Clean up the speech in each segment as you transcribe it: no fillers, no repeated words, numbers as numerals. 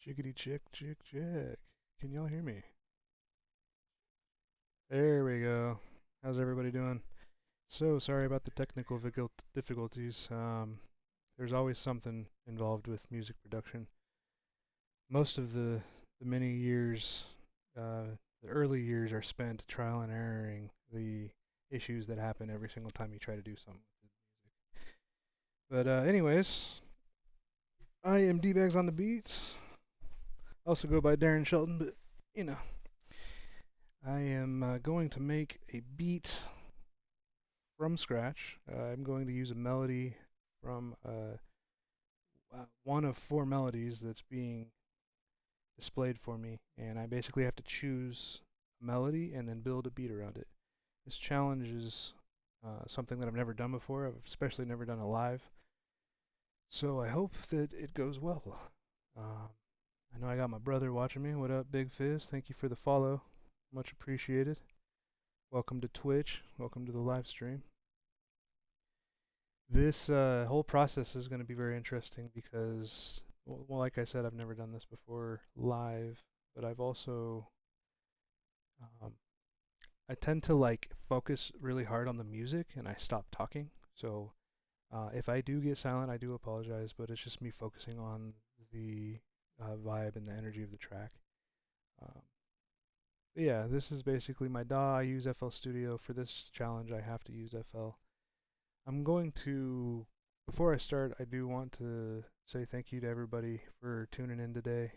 Chickity chick, chick, chick. Can y'all hear me? There we go. How's everybody doing? So sorry about the technical difficulties. There's always something involved with music production. Most of the many years, the early years are spent trial and erroring the issues that happen every single time you try to do something with music. But anyways, I am Dbags on the beats. Also go by Darren Shelton, but you know, I am going to make a beat from scratch. I'm going to use a melody from one of four melodies that's being displayed for me, and I basically have to choose a melody and then build a beat around it. This challenge is something that I've never done before. I've especially never done it live, so I hope that it goes well. Um, I know I got my brother watching me. What up, Big Fizz? Thank you for the follow. Much appreciated. Welcome to Twitch. Welcome to the live stream. This whole process is going to be very interesting because, well, like I said, I've never done this before live, but I've also, um, I tend to like focus really hard on the music and I stop talking. So if I do get silent, I do apologize, but it's just me focusing on the vibe and the energy of the track. Um, yeah, this is basically my DAW. I use FL Studio for this challenge. I have to use FL. I'm going to, before I start, I do want to say thank you to everybody for tuning in today.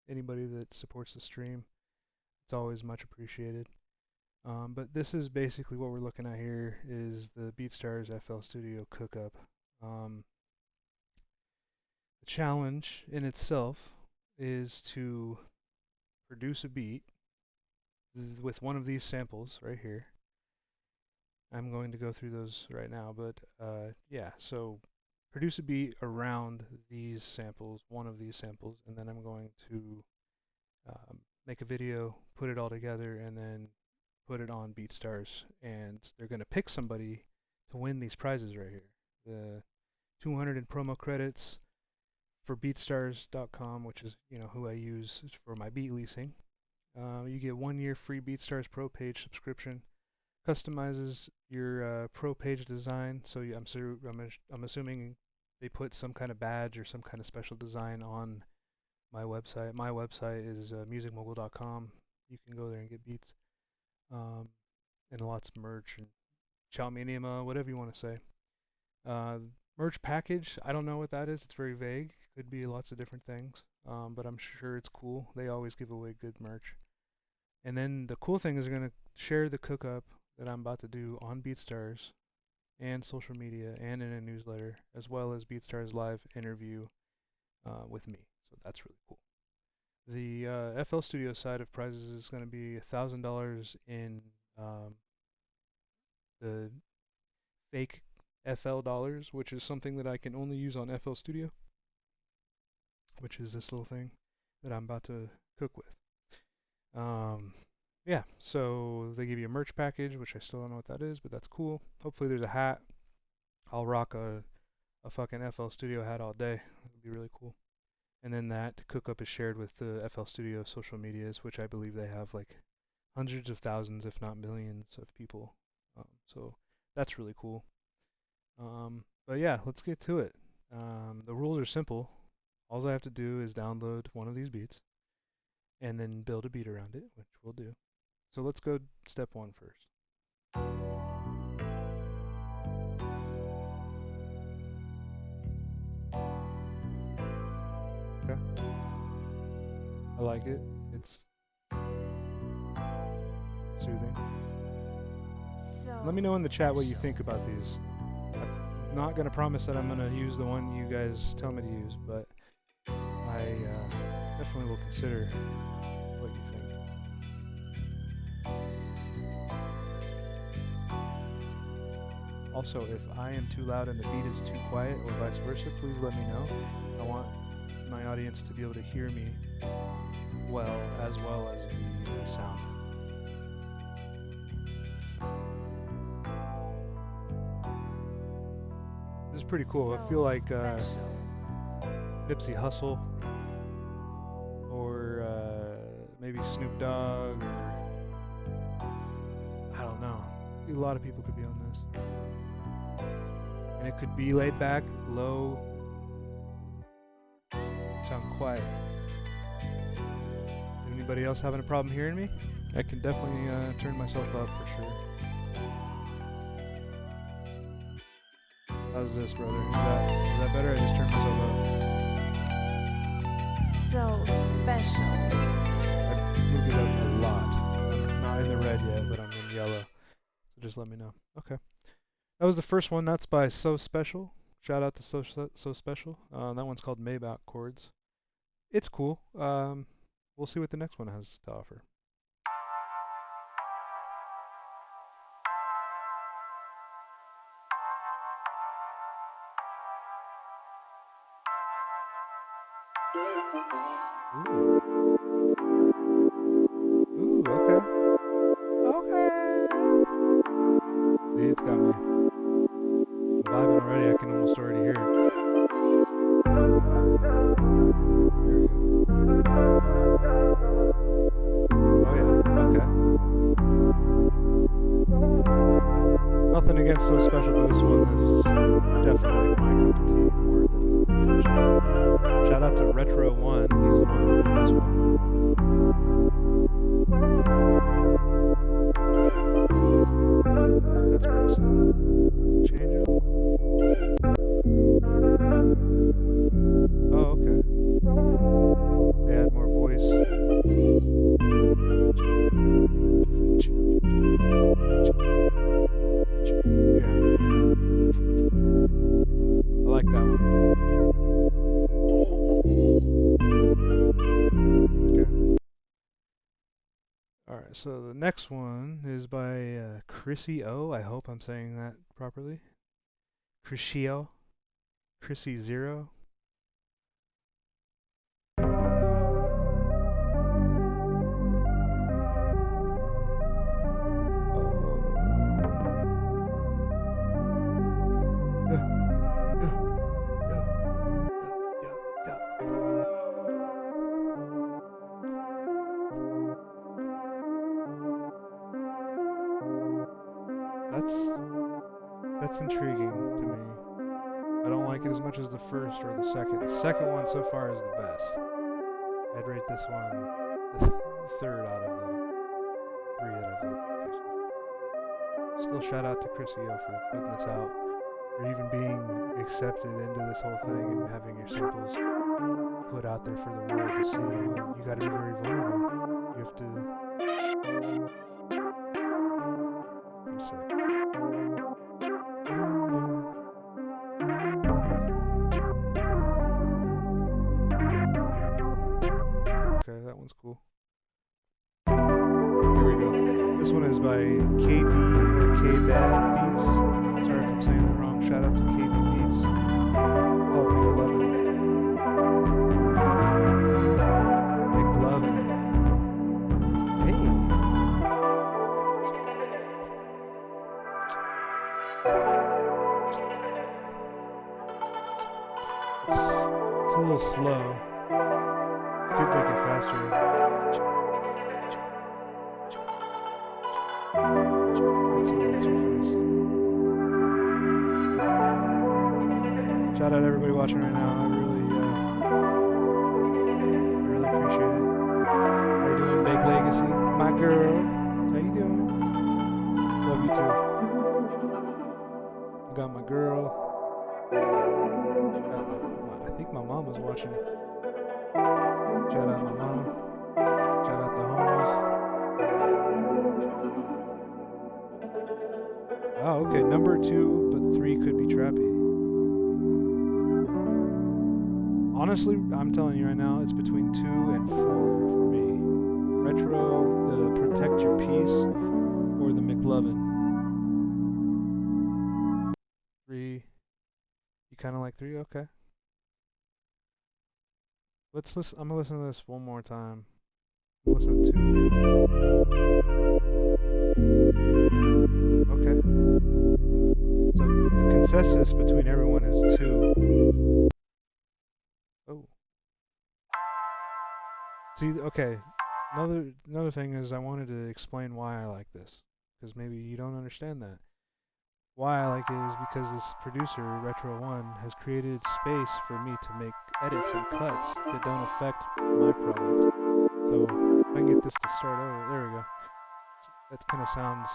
Anybody that supports the stream, it's always much appreciated. But this is basically what we're looking at here is the BeatStars FL Studio cookup. Um, the challenge in itself is to produce a beat with one of these samples right here. I'm going to go through those right now, but yeah, so produce a beat around these samples, one of these samples, and then I'm going to make a video, put it all together, and then put it on BeatStars, and they're going to pick somebody to win these prizes right here. The 200 in promo credits for BeatStars.com, which is who I use for my beat leasing. You get 1 year free BeatStars Pro page subscription. Customizes your pro page design. So I'm assuming they put some kind of badge or some kind of special design on my website. My website is musicmogul.com. You can go there and get beats, um, and lots of merch and chow mein, whatever you want to say. Uh, Merch package, I don't know what that is. It's very vague. Could be lots of different things, but I'm sure it's cool. They always give away good merch. And then the cool thing is they're going to share the cookup that I'm about to do on BeatStars and social media and in a newsletter, as well as BeatStars live interview with me. So that's really cool. The FL Studio side of prizes is going to be $1,000 in um, the fake FL dollars, which is something that I can only use on FL Studio, which is this little thing that I'm about to cook with. Yeah, so they give you a merch package, which I still don't know what that is, but that's cool. Hopefully there's a hat. I'll rock a fucking FL Studio hat all day. That'd be really cool. And then that cookup is shared with the FL Studio social medias, which I believe they have like hundreds of thousands, if not millions, of people. So that's really cool. But yeah, let's get to it. The rules are simple. All I have to do is download one of these beats and then build a beat around it, which we'll do. So let's go step one first. Okay. I like it. It's soothing. Let me know in the chat what you think about these. I'm not going to promise that I'm going to use the one you guys tell me to use, but I definitely will consider what you think. Also, if I am too loud and the beat is too quiet or vice versa, please let me know. I want my audience to be able to hear me well as the sound. This is pretty cool. I feel like Nipsey Hussle Snoop Dogg, or I don't know. A lot of people could be on this. And it could be laid back, low, sound quiet. Anybody else having a problem hearing me? I can definitely turn myself up for sure. How's this, brother? Is that better? I just turned myself up. So special. I moved it up a lot. I'm not in the red yet, but I'm in yellow. So just let me know. Okay. That was the first one. That's by So Special. Shout out to So Special. That one's called Maybach Chords. It's cool. We'll see what the next one has to offer. Ooh, okay. Okay. See, it's got me. I'm vibing already. I can almost already hear it. Oh yeah, okay. Nothing against So Special, but this one is definitely my cup of tea more than the first one. Shout out to Retro One. He's the one that did this one. That's pretty sick. Change it. Oh, okay. They add more voice. Yeah. I like that one. Okay. Alright, so the next one is by Chrissy O. I hope I'm saying that properly. Chrissy O. Chrissy Zero. That's intriguing to me. I don't like it as much as the first or the second. The second one so far is the best. I'd rate this one the third out of the three that I've listened to so far. Still shout out to Chrissy O for putting this out, for even being accepted into this whole thing and having your samples put out there for the world to see. You gotta be very vulnerable. You have to... I'm sick. Okay, that one's cool. Here we go. This one is by KB or K-Bad Beats. Sorry if I'm saying it wrong. Shout out to KB Beats. Called McLovin. McLovin. Hey. It's a little slow. Could make it faster. That's a little too fast. Shout out everybody watching right now. I really appreciate it. How you doing, Big Legacy? My girl. How you doing? Love you too. I got my girl. I think my mom was watching. Shout out my mom. Shout out the homies. Oh, okay. Number 2, but 3 could be trappy. Honestly, I'm telling you right now, it's between 2 and 4 for me. Retro, the Protect Your Peace, or the McLovin. 3. You kind of like 3? Okay. Let's listen. I'm gonna listen to this one more time. Listen to 2. Okay. So the consensus between everyone is 2. Oh. See, okay. Another thing is I wanted to explain why I like this, because maybe you don't understand that. Why I like it is because this producer, Retro One, has created space for me to make edits and cuts that don't affect my product. So if I can get this to start over, there we go. That kind of sounds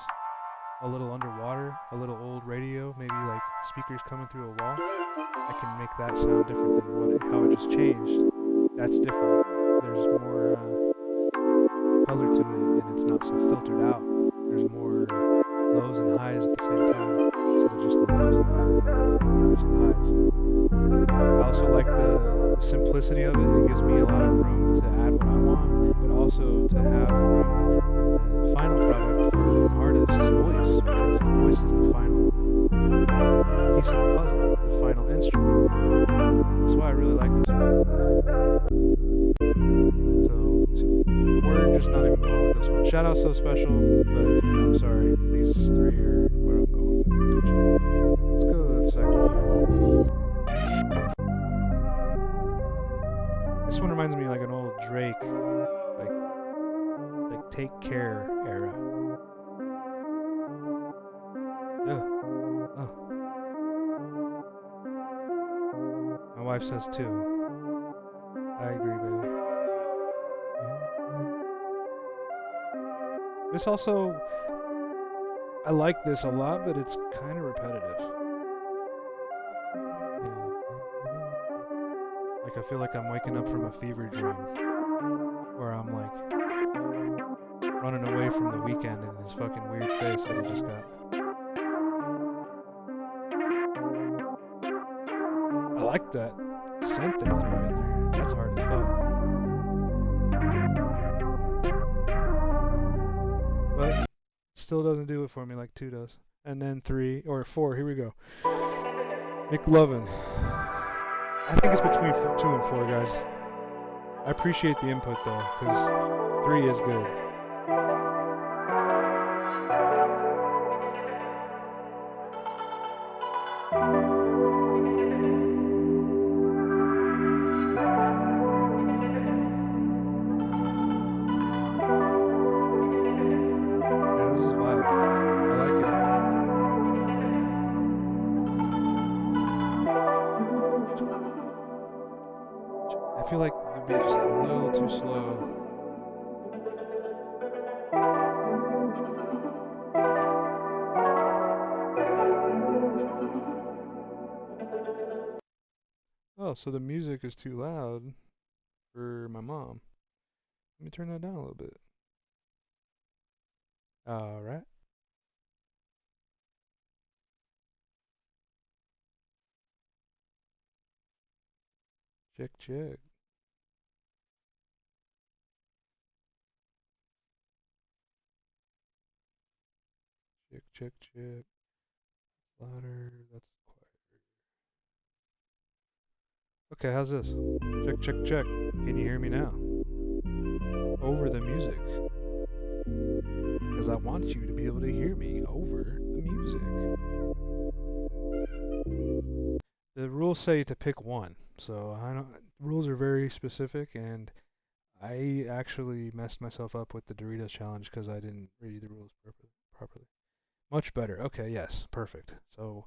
a little underwater, a little old radio, maybe like speakers coming through a wall. I can make that sound different than how it just changed. That's different. There's more color to it, and it's not so filtered out. There's more lows and highs at the same time instead of just the lows and just the highs. I also like the simplicity of it. It gives me a lot of room to add what I want, but also to have room in the final product for an artist's voice, because the voice is the final piece of the puzzle, the final instrument. That's why I really like this one. So we're just not even going with this one. Shout out So Special, but I'm sorry. These three are where I'm going with. Let's go to the second one. This one reminds me of like an old Drake, like Take Care era. Oh, my wife says too. I agree, baby. This also, I like this a lot, but it's kind of repetitive. Like I feel like I'm waking up from a fever dream, where I'm like running away from the weekend and his fucking weird face that he just got. I like that synth they threw in there. That's hard as fuck. But still doesn't do it for me like 2 does. And then 3 or 4. Here we go. McLovin. I think it's between 2 and 4, guys. I appreciate the input though, because 3 is good. Yeah, this is vibe. I like it. I feel like the beat just a little too slow. Oh, so the music is too loud for my mom. Let me turn that down a little bit. Alright. Check, check. Check, check, check. Louder. That's quiet. Okay, how's this? Check, check, check. Can you hear me now? Over the music. Because I want you to be able to hear me over the music. The rules say to pick one, so I don't. Rules are very specific, and I actually messed myself up with the Doritos challenge because I didn't read the rules properly. Much better. Okay, yes, perfect. So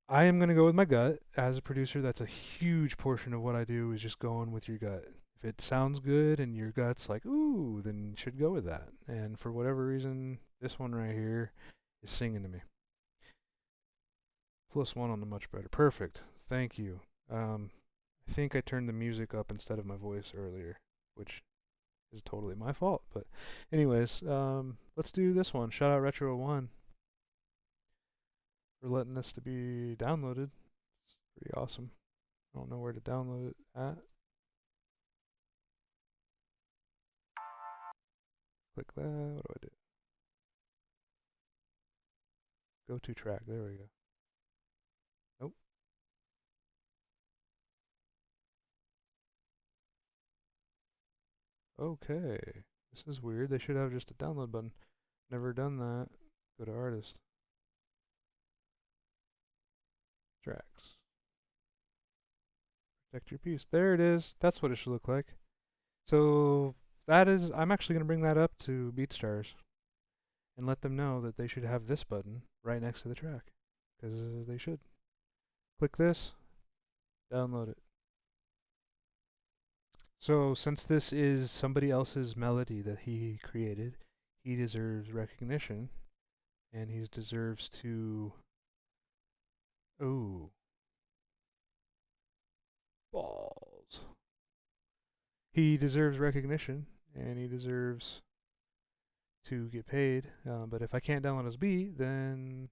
I am going to go with my gut. As a producer, that's a huge portion of what I do is just going with your gut. If it sounds good and your gut's like, ooh, then you should go with that. And for whatever reason, this one right here is singing to me. +1 on the much better. Perfect. Thank you. I think I turned the music up instead of my voice earlier, which is totally my fault. But anyways, let's do this one. Shout out Retro One for letting this to be downloaded. It's pretty awesome. I don't know where to download it at. Click that. What do I do? Go to track. There we go. Nope. Okay. This is weird. They should have just a download button. Never done that. Go to artist. Tracks. Protect your piece. There it is. That's what it should look like. So I'm actually going to bring that up to BeatStars and let them know that they should have this button right next to the track, because they should. Click this, download it. So since this is somebody else's melody that he created, he deserves recognition, and he deserves to... Oh, balls. He deserves recognition, and he deserves to get paid. But if I can't download his beat, then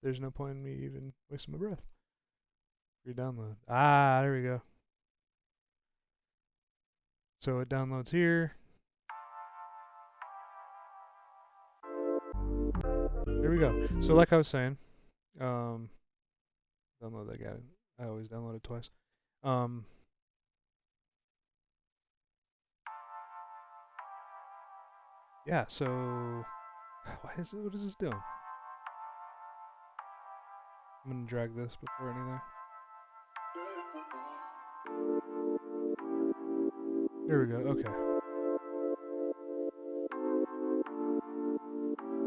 there's no point in me even wasting my breath. Re-download. Ah, there we go. So it downloads here. There we go. So like I was saying, download that guy. I always download it twice. Yeah, so what is this doing? I'm gonna drag this before anything. There we go, okay.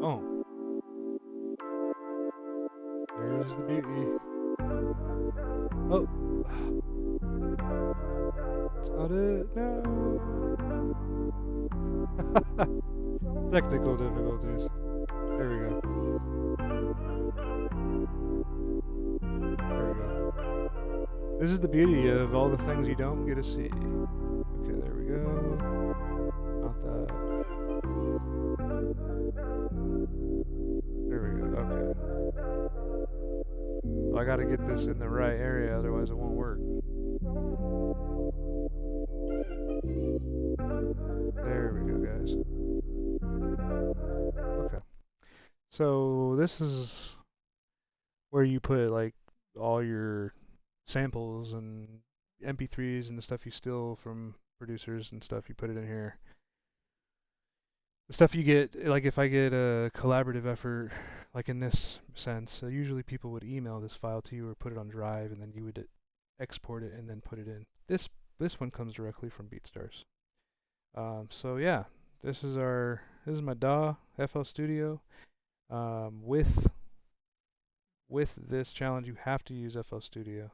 Oh. There's the beauty. Oh. That's not it. No. Technical difficulties. There we go. There we go. This is the beauty of all the things you don't get to see. Okay, there we go. Not that. There we go, okay. So I gotta get this in the right area, otherwise it won't work. There we go, guys. Okay. So this is where you put like all your samples and MP3s and the stuff you steal from producers and stuff, you put it in here. The stuff you get, like if I get a collaborative effort, like in this sense, usually people would email this file to you or put it on Drive, and then you would export it and then put it in. This one comes directly from BeatStars. So yeah, this is my DAW FL Studio. With this challenge, you have to use FL Studio,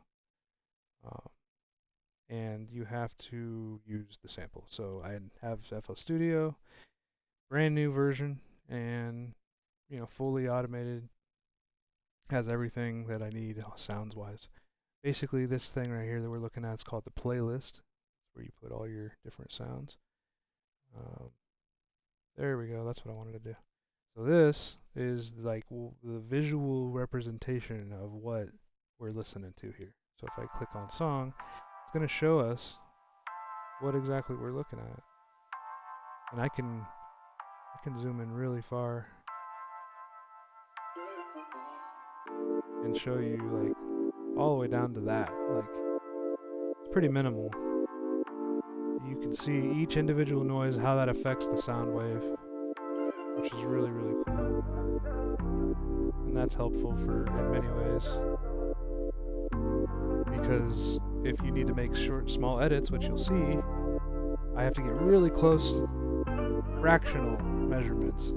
and you have to use the sample. So I have FL Studio, brand new version, and fully automated, has everything that I need sounds wise. Basically, this thing right here that we're looking at is called the playlist, where you put all your different sounds. There we go. That's what I wanted to do. So this is like the visual representation of what we're listening to here. So if I click on song, it's going to show us what exactly we're looking at. And I can zoom in really far and show you like all the way down to that. Like it's pretty minimal. You can see each individual noise, how that affects the sound wave, which is really, really cool. And that's helpful in many ways, because if you need to make small edits, which you'll see, I have to get really close fractional measurements.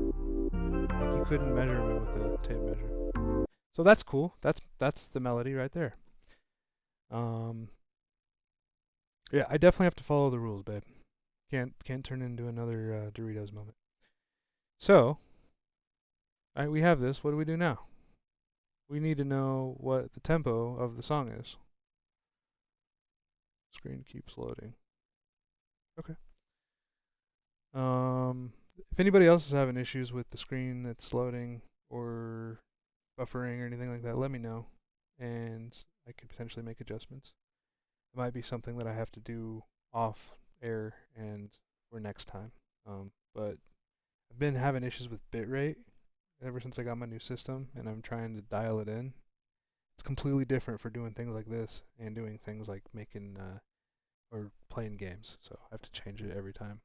Like you couldn't measure it with a tape measure. So that's cool. That's the melody right there. Yeah, I definitely have to follow the rules, babe. Can't turn into another Doritos moment. So, all right, we have this. What do we do now? We need to know what the tempo of the song is. Screen keeps loading. Okay. If anybody else is having issues with the screen that's loading or buffering or anything like that, let me know, and I could potentially make adjustments. It might be something that I have to do off air and for next time. But I've been having issues with bitrate ever since I got my new system, and I'm trying to dial it in. It's completely different for doing things like this and doing things like making or playing games. So I have to change it every time.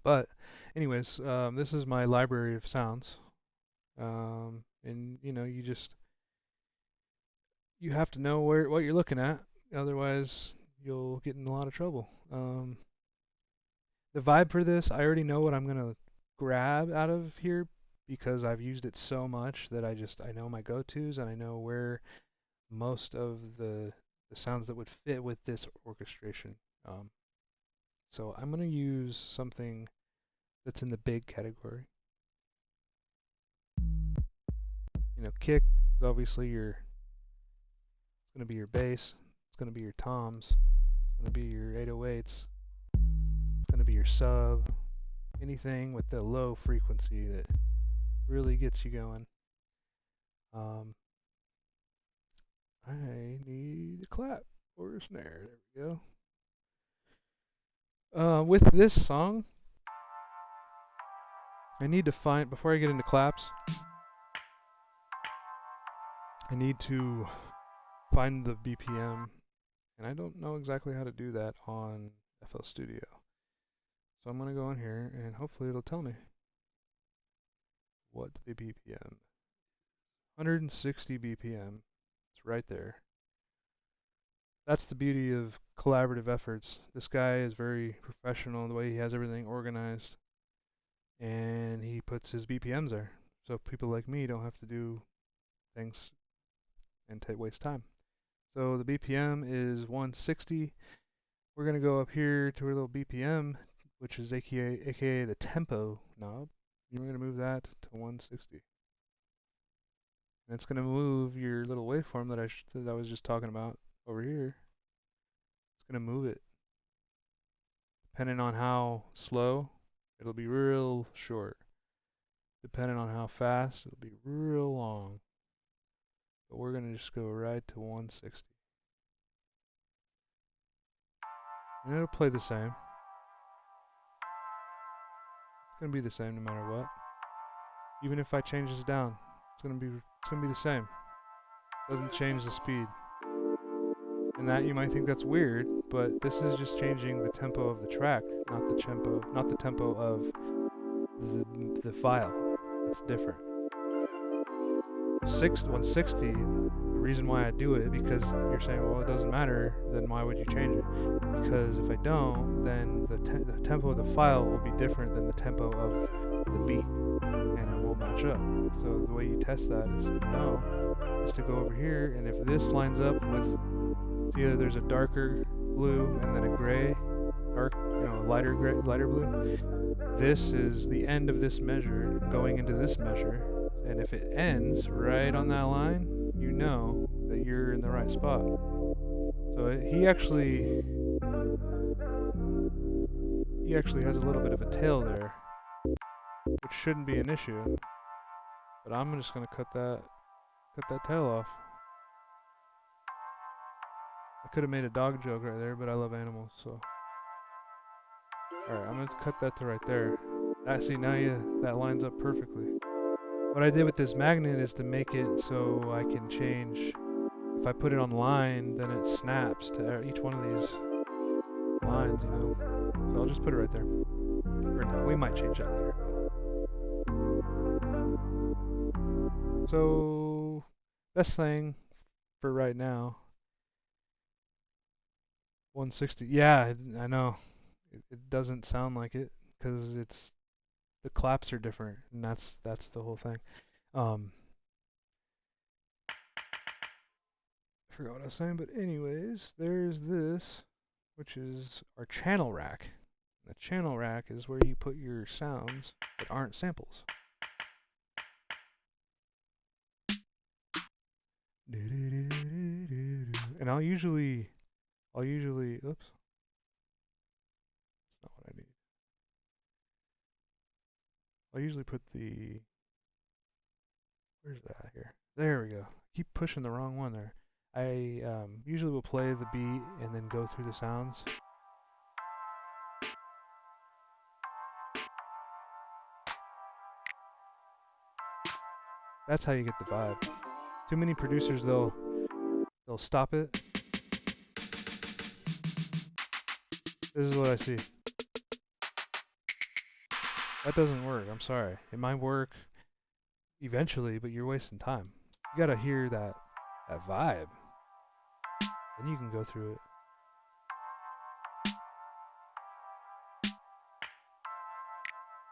But anyways, this is my library of sounds, and you have to know what you're looking at, otherwise you'll get in a lot of trouble. The vibe for this, I already know what I'm gonna grab out of here because I've used it so much that I know my go-tos and I know where most of the sounds that would fit with this orchestration. Um, so I'm gonna use something that's in the big category. You know, kick is obviously it's gonna be your bass, it's gonna be your toms, it's gonna be your 808s, it's gonna be your sub, anything with the low frequency that really gets you going. Um, I need a clap or a snare. There we go. With this song, I need to find, before I get into claps, I need to find the BPM, and I don't know exactly how to do that on FL Studio. So I'm going to go in here, and hopefully it'll tell me what the BPM. 160 BPM. It's right there. That's the beauty of collaborative efforts. This guy is very professional in the way he has everything organized, and he puts his BPMs there. So people like me don't have to do things and waste time. So the BPM is 160. We're going to go up here to our little BPM, which is aka the tempo knob. We're going to move that to 160. And it's going to move your little waveform that I was just talking about over here. It's going to move it. Depending on how slow, it'll be real short. Depending on how fast, it'll be real long. But we're going to just go right to 160. And it'll play the same. It's going to be the same no matter what. Even if I change this down, it's going to be the same. Doesn't change the speed. And that you might think that's weird, but this is just changing the tempo of the track, not the tempo of the file. That's different. 160, the reason why I do it, because you're saying, well, it doesn't matter, then why would you change it? Because if I don't, then the tempo of the file will be different than the tempo of the beat, and it won't match up. So the way you test that is to go over here, and if this lines up with, see, there's a darker blue and then a gray, lighter blue. This is the end of this measure going into this measure, and if it ends right on that line, you know that you're in the right spot. So he actually has a little bit of a tail there, which shouldn't be an issue. But I'm just gonna cut that tail off. I could have made a dog joke right there, but I love animals, so. Alright, I'm gonna cut that to right there. See, now that lines up perfectly. What I did with this magnet is to make it so I can change. If I put it on line, then it snaps to each one of these lines, you know. So I'll just put it right there. For now, we might change that later. So, best thing for right now, 160. Yeah, I know. It doesn't sound like it because the claps are different, and that's the whole thing. I forgot what I was saying, but anyways, there's this, which is our channel rack. The channel rack is where you put your sounds that aren't samples. And I'll usually, oops, that's not what I need. I'll usually put where's that here? There we go. Keep pushing the wrong one there. I usually will play the beat and then go through the sounds. That's how you get the vibe. Too many producers, they'll stop it. This is what I see. That doesn't work. I'm sorry. It might work eventually, but you're wasting time. You gotta hear that vibe. Then you can go through it.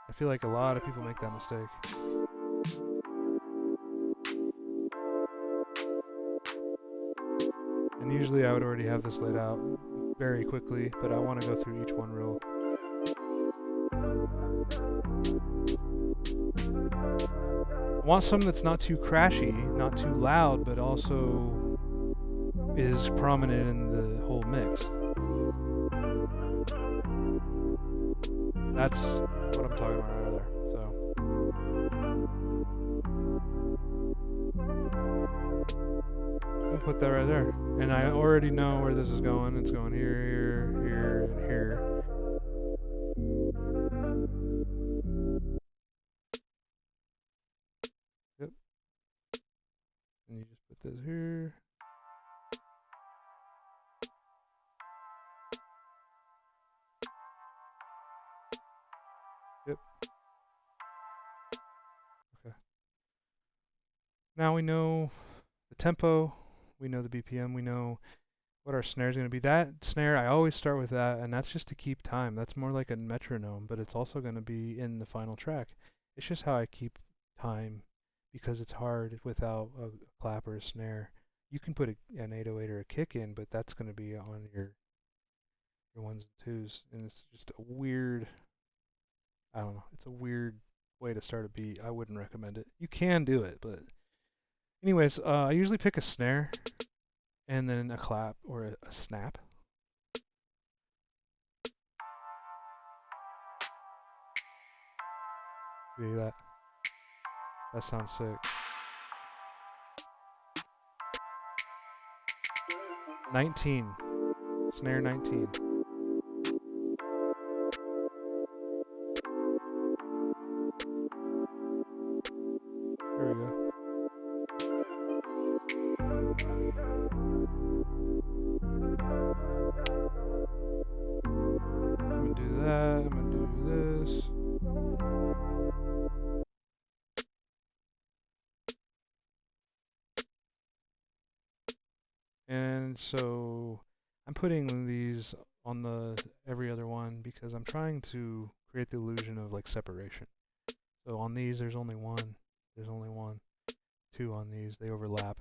I feel like a lot of people make that mistake. And usually I would already have this laid out very quickly, but I want to go through each one real. I want something that's not too crashy, not too loud, but also is prominent in the whole mix. That's what I'm talking about right there. So I'll put that right there. And I already know where this is going. It's going here, here, here, and here. Yep. And you just put this here. Yep. Okay. Now we know the tempo, we know the BPM, we know what our snare is going to be. That snare, I always start with that, and that's just to keep time. That's more like a metronome, but it's also going to be in the final track. It's just how I keep time because it's hard without a clap or a snare. You can put an 808 or a kick in, but that's going to be on your ones and twos, and it's just a weird, I don't know, it's a weird way to start a beat. I wouldn't recommend it. You can do it, but anyways, I usually pick a snare and then a clap or a snap. See that? That sounds sick. 19. Snare 19. There we go. I'm gonna do that. I'm gonna do this. And so I'm putting these on the every other one because I'm trying to create the illusion of like separation. So on these, there's only one. There's only one. Two on these. They overlap.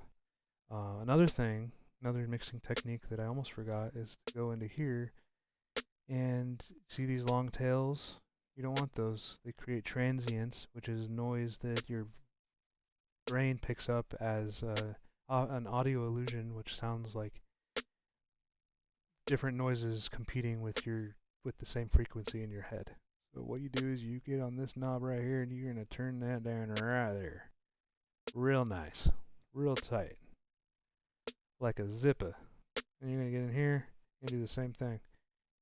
Another thing, another mixing technique that I almost forgot is to go into here and see these long tails. You don't want those. They create transients, which is noise that your brain picks up as an audio illusion, which sounds like different noises competing with the same frequency in your head. So what you do is you get on this knob right here, and you're gonna turn that down right there, real nice, real tight, like a zipper. And you're gonna get in here and do the same thing.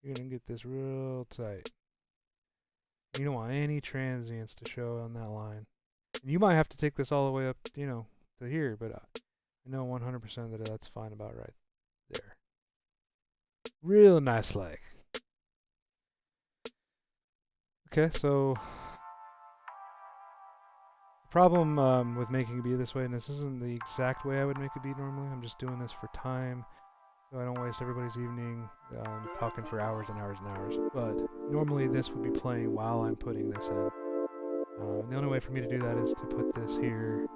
You're gonna get this real tight. You don't want any transients to show on that line. And you might have to take this all the way up, to here, but I know 100% that that's fine about right there. Real nice like. Okay, so the problem with making a beat this way, and this isn't the exact way I would make a beat normally, I'm just doing this for time, so I don't waste everybody's evening talking for hours and hours and hours. But normally this would be playing while I'm putting this in. The only way for me to do that is to put this here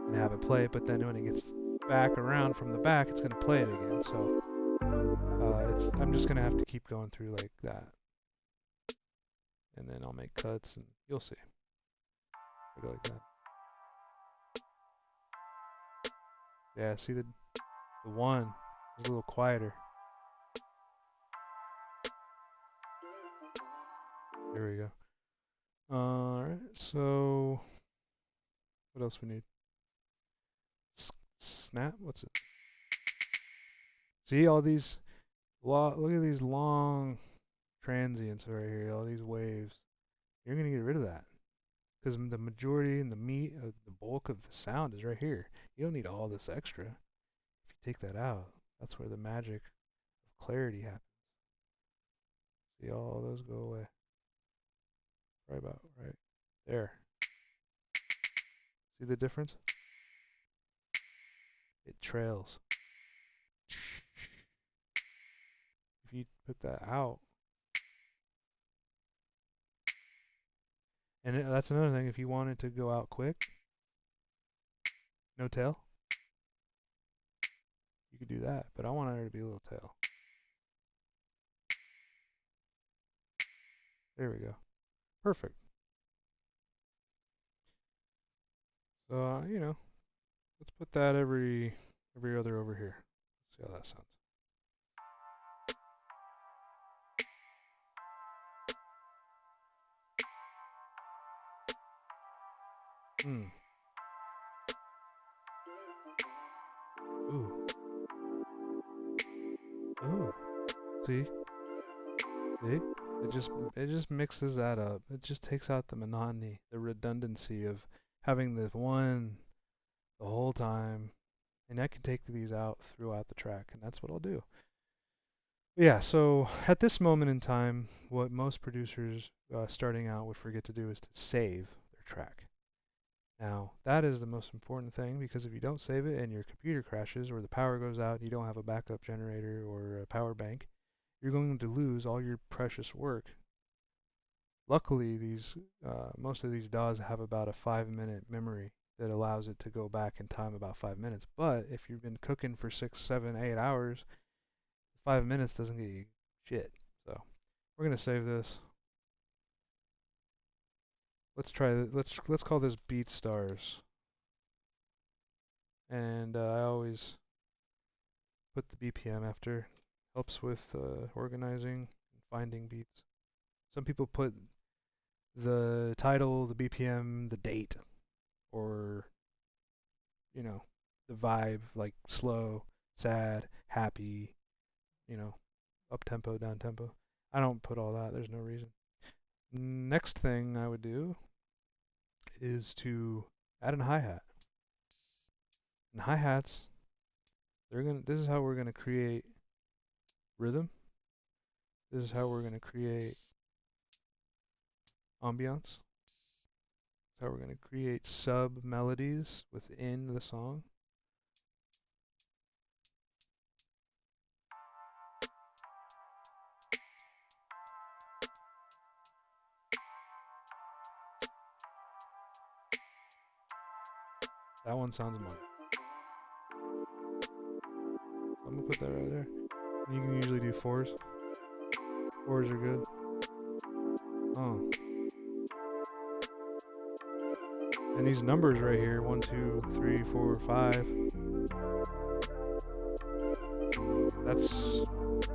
and have it play, but then when it gets back around from the back, it's going to play it again. So I'm just going to have to keep going through like that. And then I'll make cuts, and you'll see. I'll go like that. Yeah, see the one is a little quieter. There we go. Alright, so what else we need? Snap? What's it? See all these, look at these long transients right here, all these waves. You're going to get rid of that. Because the majority and the meat of the bulk of the sound is right here. You don't need all this extra. If you take that out, that's where the magic of clarity happens. See, all those go away. Right about right there. See the difference? It trails. If you put that out, And that's another thing, if you want it to go out quick, no tail, you could do that. But I want there to be a little tail. There we go. Perfect. So, you know, let's put that every other over here. See how that sounds. Ooh. Ooh. See? See? It just mixes that up. It just takes out the monotony, the redundancy of having this one the whole time. And I can take these out throughout the track, and that's what I'll do. Yeah, so at this moment in time, what most producers starting out would forget to do is to save their track. Now, that is the most important thing, because if you don't save it and your computer crashes or the power goes out and you don't have a backup generator or a power bank, you're going to lose all your precious work. Luckily, most of these DAWs have about a 5-minute memory that allows it to go back in time about 5 minutes. But if you've been cooking for 6, 7, 8 hours, 5 minutes doesn't get you shit. So we're gonna save this. Let's try that. Let's call this BeatStars. And I always put the BPM after. Helps with organizing and finding beats. Some people put the title, the BPM, the date, or you know, the vibe, like slow, sad, happy, you know, up tempo, down tempo. I don't put all that. There's no reason. Next thing I would do is to add a hi-hat. And hi-hats, this is how we're gonna create rhythm. This is how we're gonna create ambiance. This is how we're gonna create sub melodies within the song. That one sounds money. I'm gonna put that right there. You can usually do 4s. 4s are good. Oh. And these numbers right here, 1, 2, 3, 4, 5.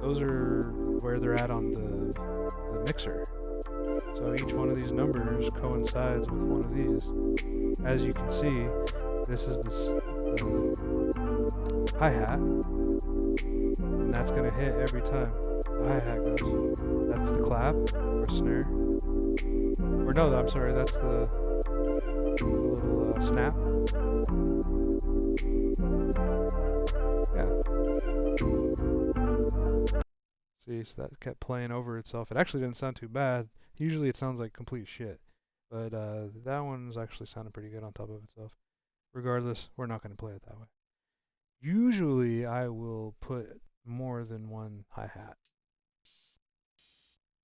Those are where they're at on the mixer. So each one of these numbers coincides with one of these. As you can see, this is the hi-hat, and that's going to hit every time the hi-hat goes. That's the clap, or snare. Or no, I'm sorry, that's the little snap. Yeah. See, so that kept playing over itself. It actually didn't sound too bad. Usually it sounds like complete shit. But that one's actually sounding pretty good on top of itself. Regardless, we're not going to play it that way. Usually I will put more than one hi-hat.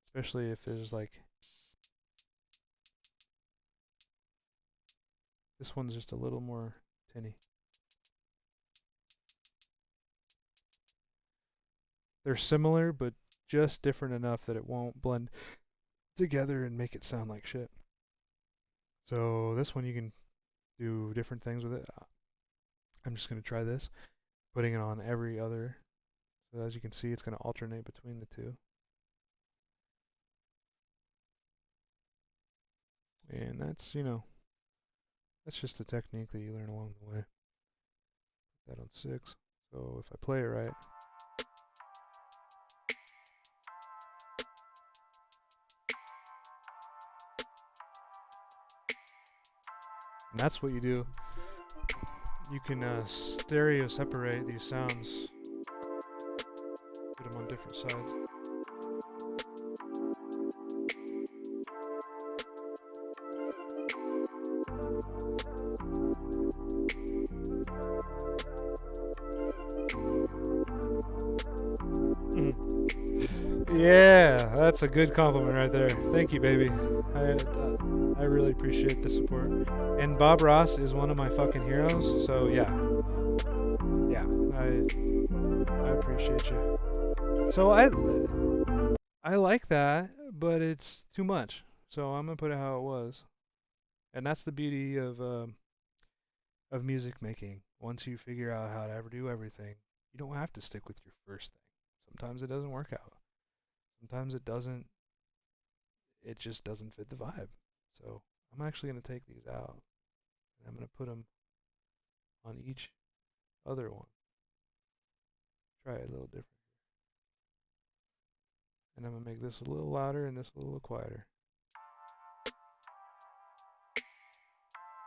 Especially if there's like... This one's just a little more tinny. They're similar, but just different enough that it won't blend together and make it sound like shit. So this one you can do different things with it. I'm just going to try this, putting it on every other. So as you can see, it's going to alternate between the two. And that's, you know, that's just a technique that you learn along the way. Put that on 6. So if I play it right. And that's what you do. You can stereo separate these sounds. Put them on different sides. Yeah, that's a good compliment right there. Thank you, baby. I really appreciate the support. And Bob Ross is one of my fucking heroes, so yeah. Yeah, I appreciate you. So I like that, but it's too much. So I'm gonna put it how it was. And that's the beauty of music making. Once you figure out how to ever do everything, you don't have to stick with your first thing. Sometimes it doesn't work out. Sometimes it just doesn't fit the vibe. So I'm actually going to take these out and I'm going to put them on each other one. Try it a little different. And I'm going to make this a little louder and this a little quieter.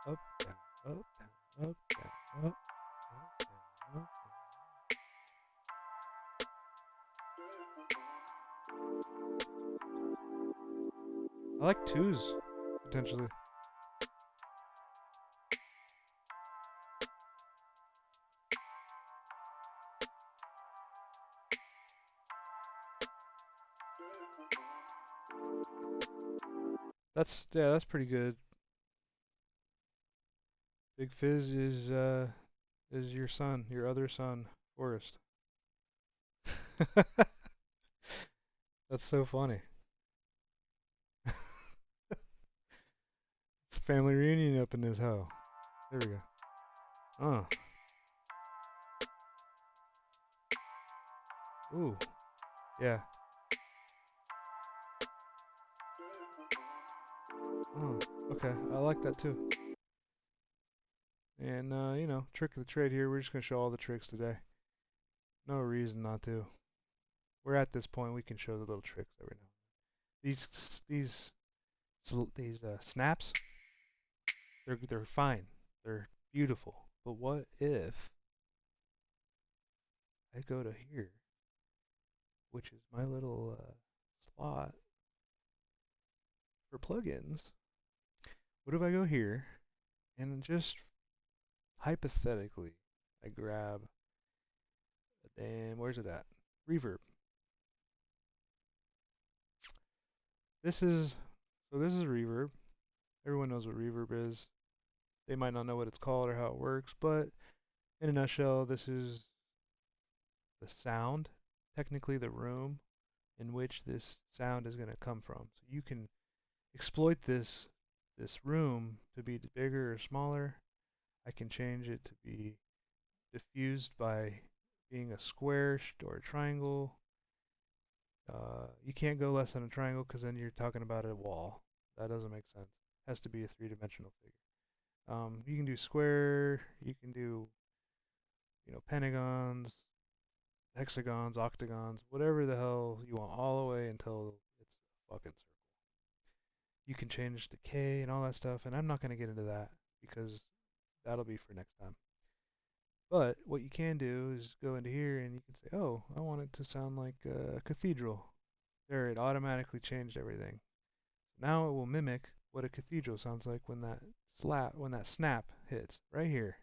Up, down, up, down, up, down, up, up, down, up, down. I like twos, potentially. That's pretty good. Big Fizz is your son, your other son, Forrest. That's so funny. It's a family reunion up in this hoe. There we go. Ooh. Yeah. Okay. I like that too. And, you know, trick of the trade here. We're just going to show all the tricks today. No reason not to. We're at this point. We can show the little tricks every now and then. These snaps, they're fine. They're beautiful. But what if I go to here, which is my little slot for plugins? What if I go here and just hypothetically I grab a damn, where's it at? Reverb. This is Reverb. Everyone knows what Reverb is. They might not know what it's called or how it works, but in a nutshell, this is the sound, technically the room in which this sound is going to come from. So you can exploit this room to be bigger or smaller. I can change it to be diffused by being a square or a triangle. You can't go less than a triangle because then you're talking about a wall. That doesn't make sense. It has to be a three-dimensional figure. You can do square, you can do, you know, pentagons, hexagons, octagons, whatever the hell you want, all the way until it's a fucking circle. You can change decay and all that stuff, and I'm not going to get into that because that'll be for next time. But what you can do is go into here and you can say, oh, I want it to sound like a cathedral. There, it automatically changed everything. Now it will mimic what a cathedral sounds like when that snap hits right here.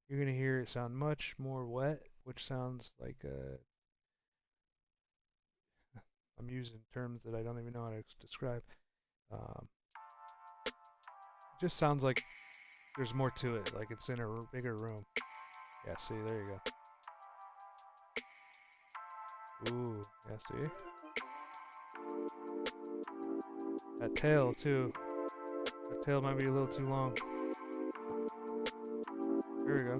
You're going to hear it sound much more wet, which sounds like I'm using terms that I don't even know how to describe. It just sounds like there's more to it, like it's in a bigger room. Yeah, see, there you go. Ooh, yeah, see? That tail, too. That tail might be a little too long. There we go.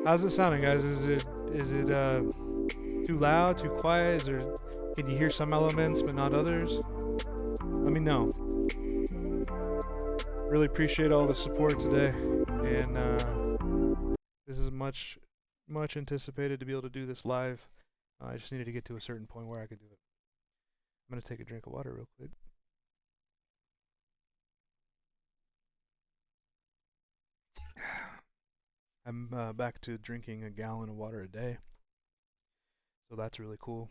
How's it sounding, guys? Is it too loud, too quiet? Can you hear some elements but not others? Let me know. Really appreciate all the support today, and this is much anticipated to be able to do this live. I just needed to get to a certain point where I could do it. I'm gonna take a drink of water real quick. I'm back to drinking a gallon of water a day, so that's really cool.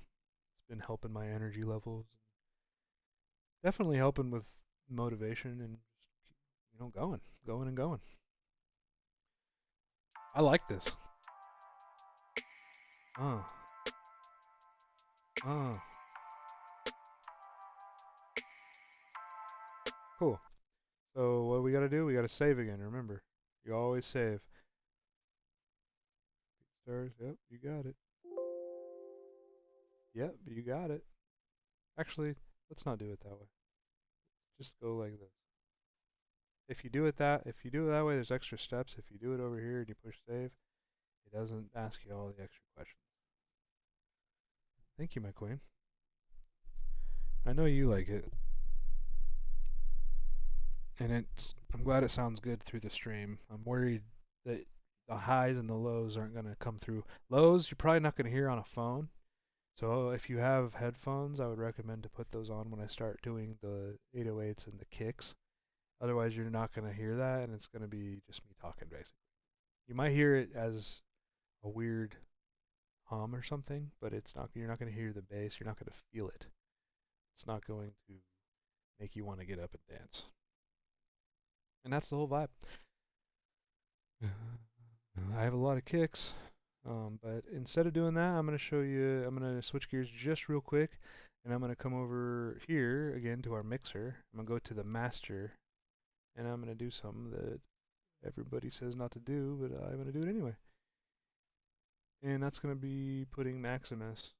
It's been helping my energy levels, definitely helping with motivation and just, you know, going and going. I like this. Cool. So what we got to do? We got to save again. Remember, you always save. BeatStars. Yep, you got it. Yep, you got it. Actually, let's not do it that way. Just go like this. If you do it that way, there's extra steps. If you do it over here and you push save, it doesn't ask you all the extra questions. Thank you, my queen. I know you like it. And I'm glad it sounds good through the stream. I'm worried that the highs and the lows aren't going to come through. Lows, you're probably not going to hear on a phone. So if you have headphones, I would recommend to put those on when I start doing the 808s and the kicks. Otherwise, you're not going to hear that, and it's going to be just me talking, basically. You might hear it as a weird hum or something, but it's not. You're not going to hear the bass. You're not going to feel it. It's not going to make you want to get up and dance. And that's the whole vibe. I have a lot of kicks, but instead of doing that, I'm going to show you. I'm going to switch gears just real quick, and I'm going to come over here again to our mixer. I'm going to go to the master, and I'm going to do something that everybody says not to do, but I'm going to do it anyway. And that's going to be putting Maximus.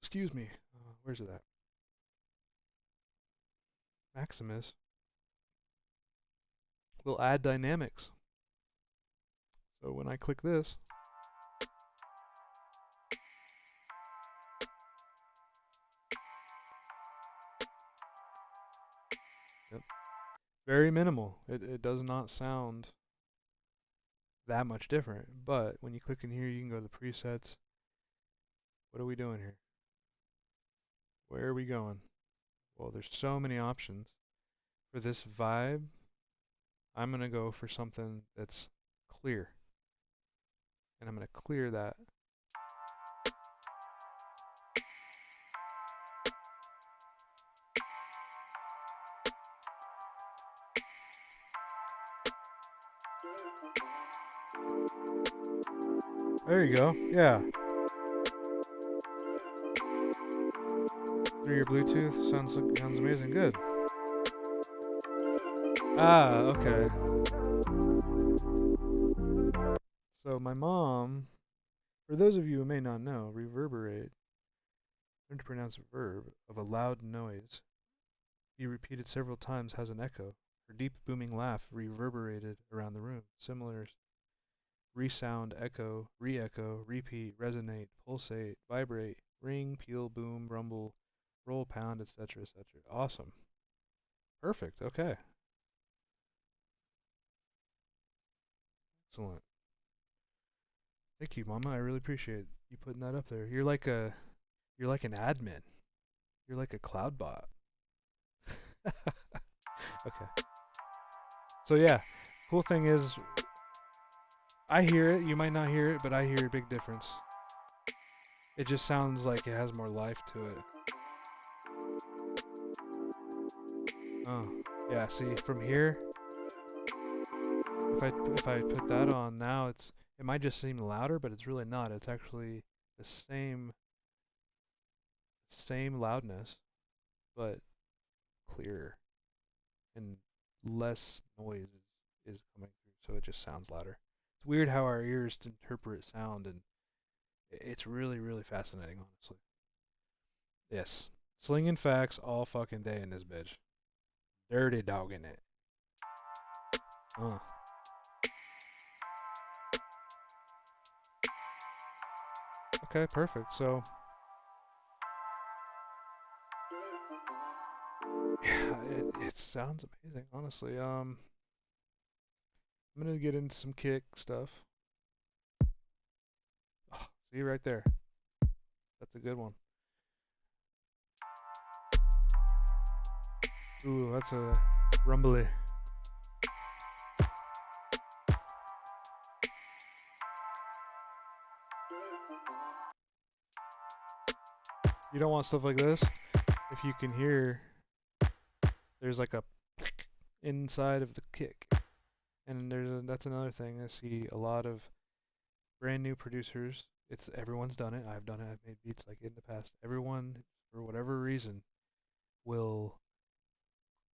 Excuse me. Where's it at? Maximus will add dynamics. So when I click this, yep, very minimal. It does not sound that much different. But when you click in here, you can go to the presets. What are we doing here? Where are we going? Well, there's so many options. For this vibe, I'm going to go for something that's clear. And I'm going to clear that. There you go. Yeah. Through your Bluetooth. Sounds amazing. Good. Ah, okay. So my mom, for those of you who may not know, reverberate, learn to pronounce a verb of a loud noise. Be repeated several times has an echo. Her deep booming laugh reverberated around the room. Similar resound, echo, re-echo, repeat, resonate, pulsate, vibrate, ring, peal, boom, rumble, roll, pound, etc., etc. Awesome. Perfect. Okay. Excellent. Thank you, Mama. I really appreciate you putting that up there. You're like an admin. You're like a cloud bot. Okay. So yeah, cool thing is, I hear it. You might not hear it, but I hear a big difference. It just sounds like it has more life to it. Oh, yeah. See, from here, if I put that on now, it might just seem louder, but it's really not. It's actually the same loudness, but clearer and less noise is coming through, so it just sounds louder. It's weird how our ears interpret sound, and it's really, really fascinating, honestly. Yes. Slinging facts all fucking day in this bitch. Dirty dogging it. Uh. Okay, perfect. So, yeah, it sounds amazing, honestly. I'm gonna get into some kick stuff. Oh, see right there. That's a good one. Ooh, that's a rumbly. You don't want stuff like this. If you can hear, there's like a inside of the kick. And that's another thing. I see a lot of brand new producers. Everyone's done it. I've done it. I've made beats like it in the past. Everyone, for whatever reason, will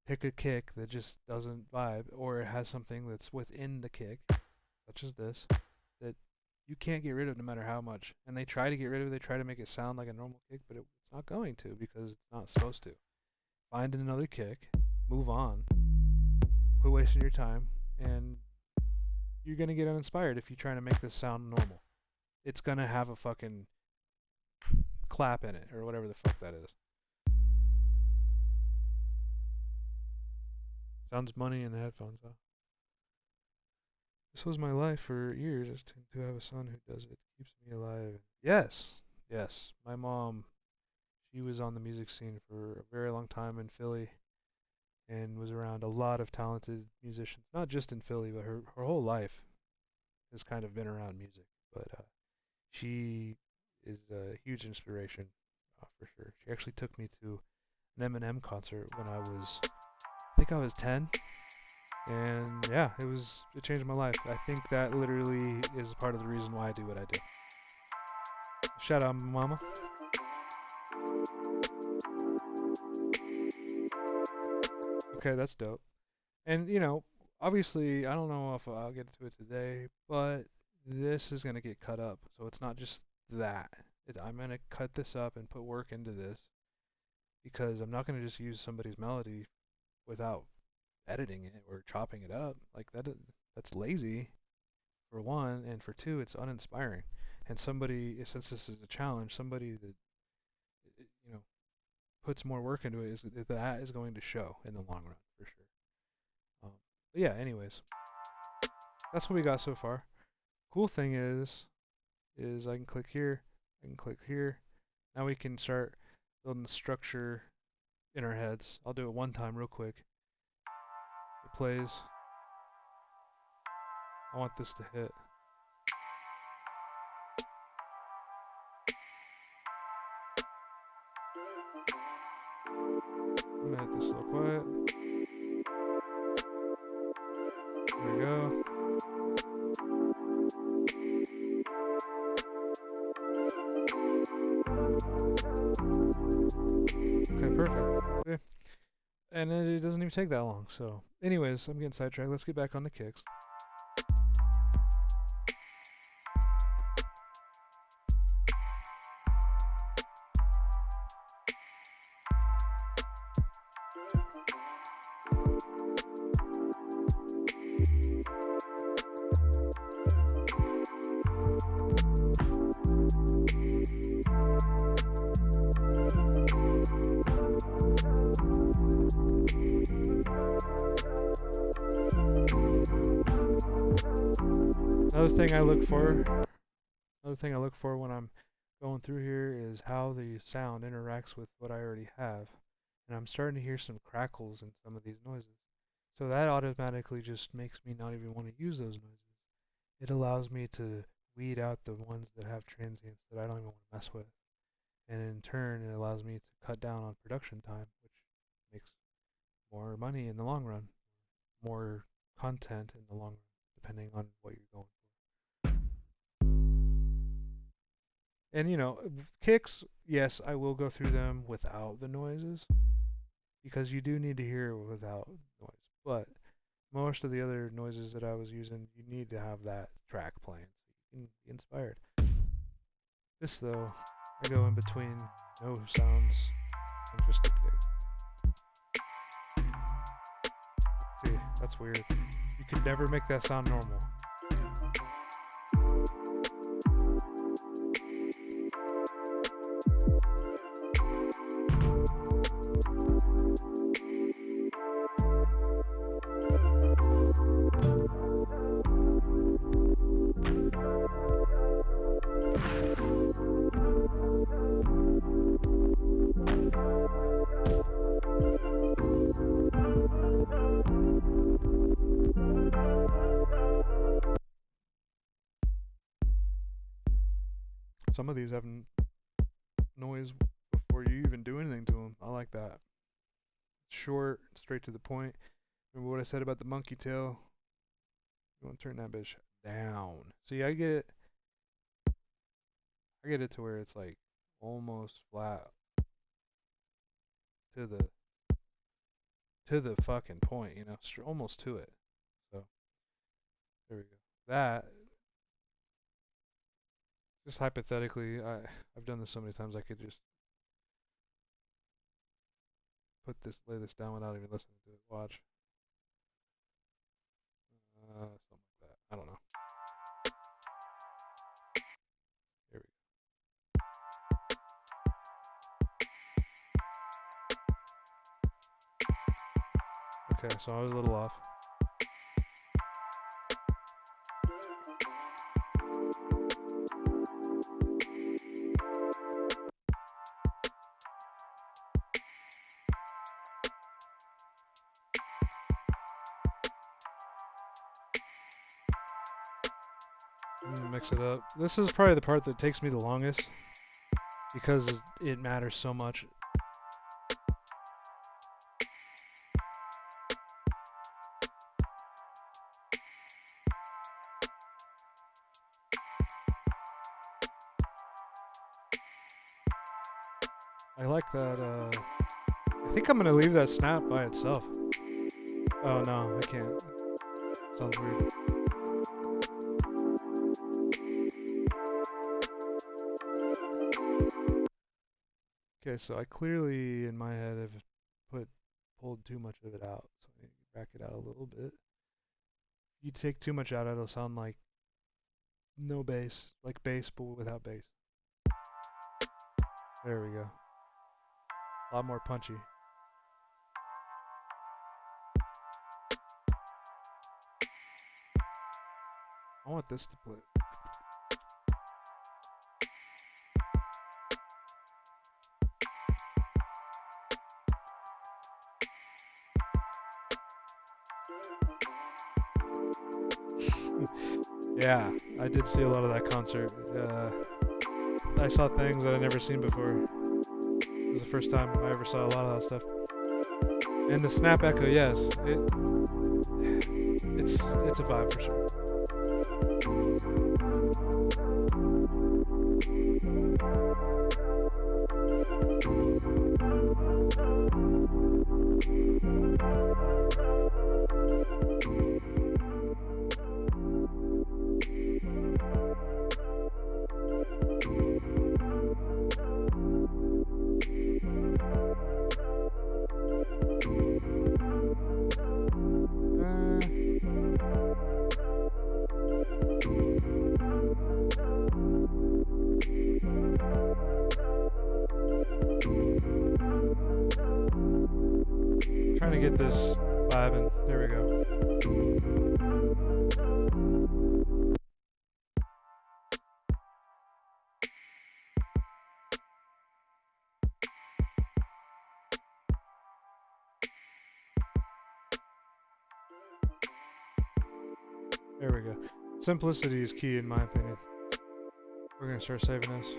pick a kick that just doesn't vibe, or it has something that's within the kick, such as this, that you can't get rid of no matter how much. And they try to get rid of it, they try to make it sound like a normal kick, but it's not going to because it's not supposed to. Find another kick, move on, quit wasting your time, and you're gonna get uninspired if you're trying to make this sound normal. It's gonna have a fucking clap in it, or whatever the fuck that is. Sounds money in the headphones, though. This was my life for years, just to have a son who does it. Keeps me alive. Yes, yes. My mom, she was on the music scene for a very long time in Philly and was around a lot of talented musicians, not just in Philly, but her whole life has kind of been around music. But she is a huge inspiration for sure. She actually took me to an Eminem concert when I think I was 10, and yeah, it changed my life. I think that literally is part of the reason why I do what I do. Shout out, mama. Okay, that's dope. And obviously, I don't know if I'll get to it today, but this is gonna get cut up, so it's not just that. I'm gonna cut this up and put work into this because I'm not gonna just use somebody's melody without editing it or chopping it up. Like that's lazy for one, and for two, it's uninspiring. And since this is a challenge, somebody that you know puts more work into it that is going to show in the long run for sure. But yeah, anyways, that's what we got so far. Cool thing is I can click here, I can click here. Now we can start building the structure in our heads. I'll do it one time real quick. It plays. I want this to hit. I'm gonna hit this a little quiet. There we go. Okay, perfect. Okay. And it doesn't even take that long, so. Anyways, I'm getting sidetracked. Let's get back on the kicks. Another thing I look for when I'm going through here is how the sound interacts with what I already have. And I'm starting to hear some crackles in some of these noises. So that automatically just makes me not even want to use those noises. It allows me to weed out the ones that have transients that I don't even want to mess with. And in turn, it allows me to cut down on production time, which makes more money in the long run, more content in the long run, depending on what you're going for. And kicks, yes, I will go through them without the noises because you do need to hear it without noise. But most of the other noises that I was using, you need to have that track playing so you can be inspired. This though, I go in between no sounds and just a kick. See, that's weird. You could never make that sound normal. Some of these have noise before you even do anything to them. I like that. Short, straight to the point. Remember what I said about the monkey tail? You want to turn that bitch down. See, I get it to where it's like almost flat to the to the fucking point, you know, almost to it. So there we go. That, just hypothetically, I've done this so many times I could just lay this down without even listening to it. Watch. Something like that. I don't know. Here we go. Okay, so I was a little off. Mix it up. This is probably the part that takes me the longest because it matters so much. I like that. I think I'm gonna leave that snap by itself. Oh no, I can't. Sounds weird. Okay, so I clearly, in my head, have pulled too much of it out. So I need to back it out a little bit. If you take too much out, it'll sound like no bass, like bass but without bass. There we go. A lot more punchy. I want this to play. Yeah, I did see a lot of that concert. I saw things that I'd never seen before. It was the first time I ever saw a lot of that stuff. And the snap echo, yes, it's a vibe for sure. Trying to get this vibing. There we go. There we go. Simplicity is key in my opinion. We're going to start saving this.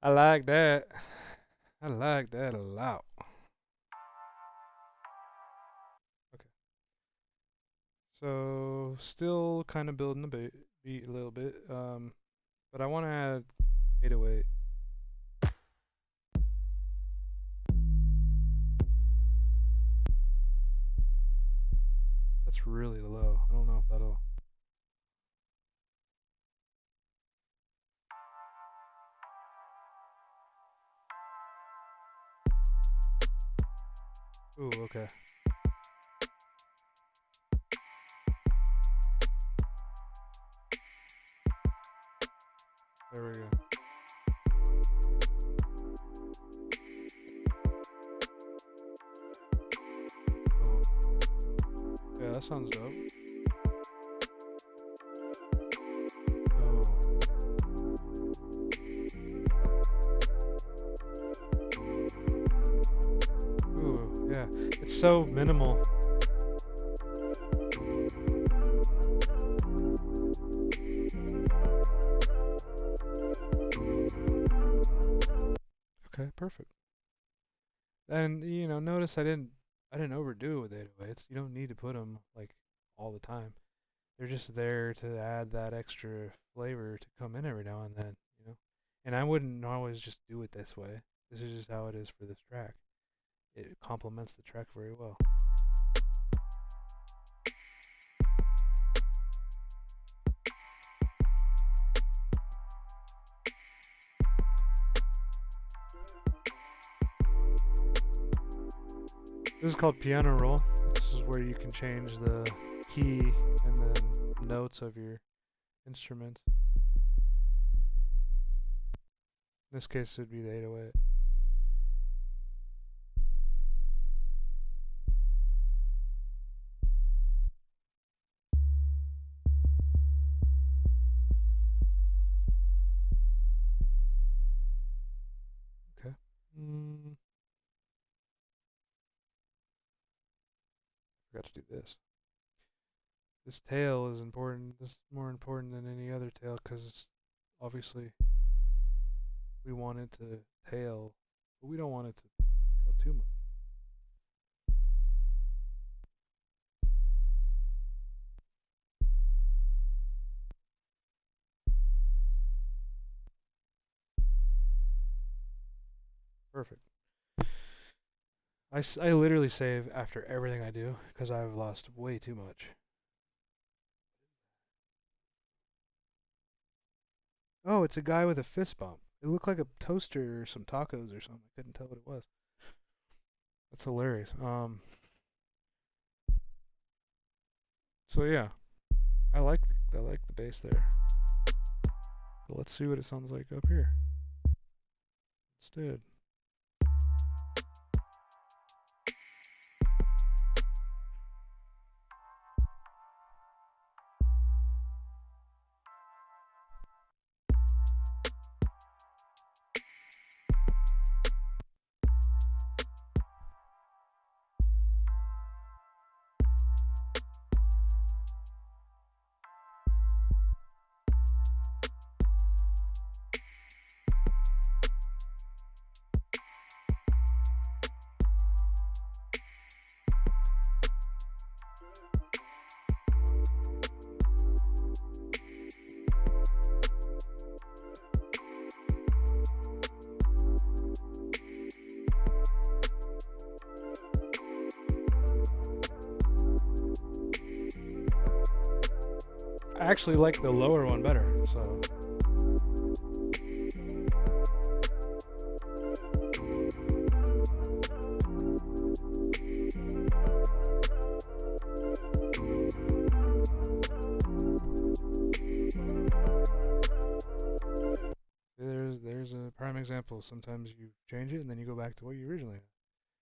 I like that. I like that a lot. Okay. So, still kind of building the beat a little bit, but I want to add 808. That's really low. I don't know if that'll... Ooh, okay. There we go. Oh. Yeah, that sounds dope. Ooh, yeah. It's so minimal. Okay, perfect. And you know, notice I didn't overdo it with 808s. You don't need to put them like all the time. They're just there to add that extra flavor to come in every now and then, you know. And I wouldn't always just do it this way. This is just how it is for this track. It complements the track very well. This is called piano roll. This is where you can change the key and then notes of your instrument. In this case, it would be the 808. Okay. Forgot to do this. This tail is important. This is more important than any other tail because obviously we want it to tail, but we don't want it to tail too much. Perfect. I literally save after everything I do because I've lost way too much. Oh, it's a guy with a fist bump. It looked like a toaster or some tacos or something. I couldn't tell what it was. That's hilarious. So yeah, I like the bass there. But let's see what it sounds like up here instead. I actually like the lower one better, so. There's a prime example. Sometimes you change it and then you go back to what you originally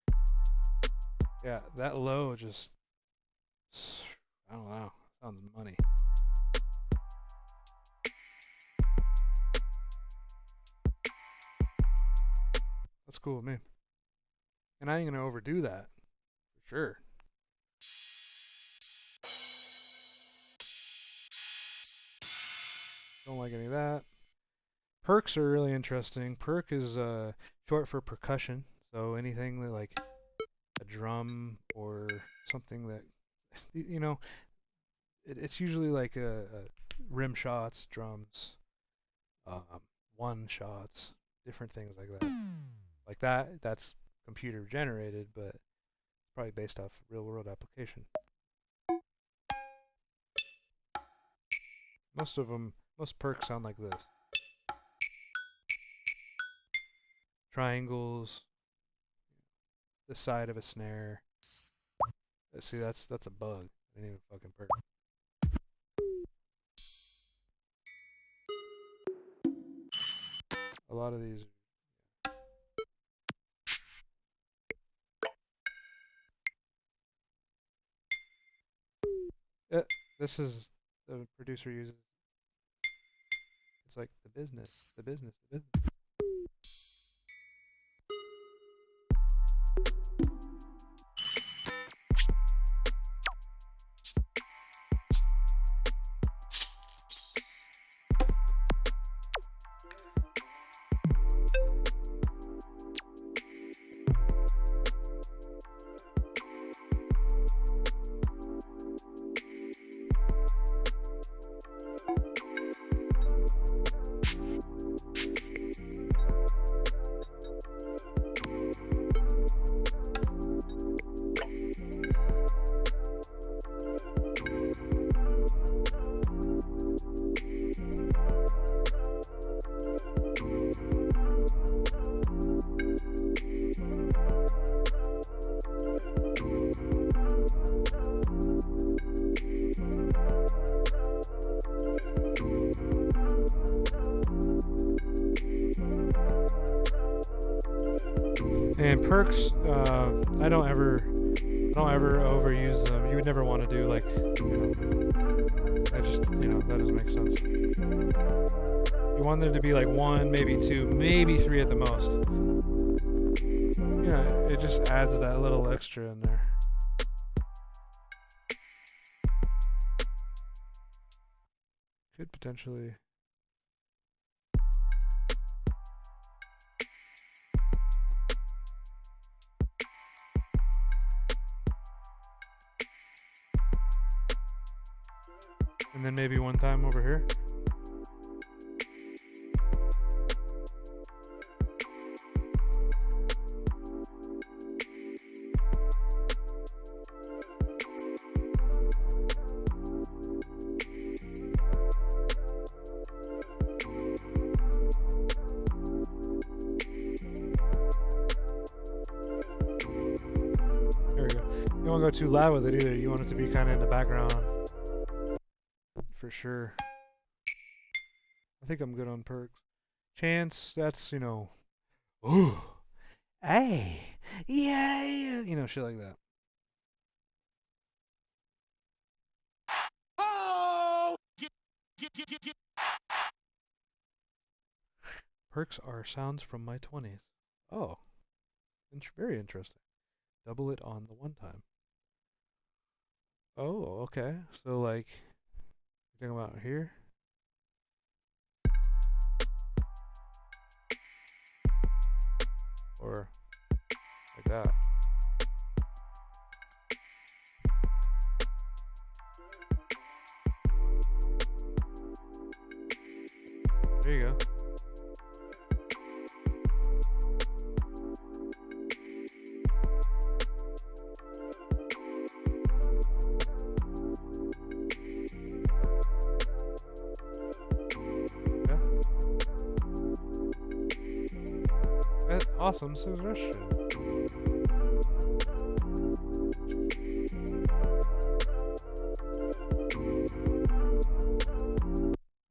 had. Yeah, that low just, I don't know, sounds money. That's cool with me. And I ain't gonna overdo that, for sure. Don't like any of that. Perks are really interesting. Perk is short for percussion, so anything that like a drum or something that, you know, it's usually like a rim shots, drums, um, one shots, different things like that. Like that's computer generated, but probably based off real world application. Most perks sound like this. Triangles, the side of a snare. See, that's a bug. I didn't even fucking perk. A lot of these. This is the producer uses. It's like the business, the business, the business. And perks, I don't ever overuse them. You would never want to do like, that doesn't make sense. You want there to be like 1, maybe 2, maybe 3 at the most. It just adds that little extra in there. Could potentially. And then maybe one time over here. There we go. You don't want to go too loud with it either. You want it to be kind of in the background. For sure. I think I'm good on perks. Chance, that's, ooh, hey, yeah, shit like that. Oh! Perks are sounds from my 20s. Oh, very interesting. Double it on the one time. Oh, okay. So, like, you're talking about here? Or like that. There you go. Awesome suggestion.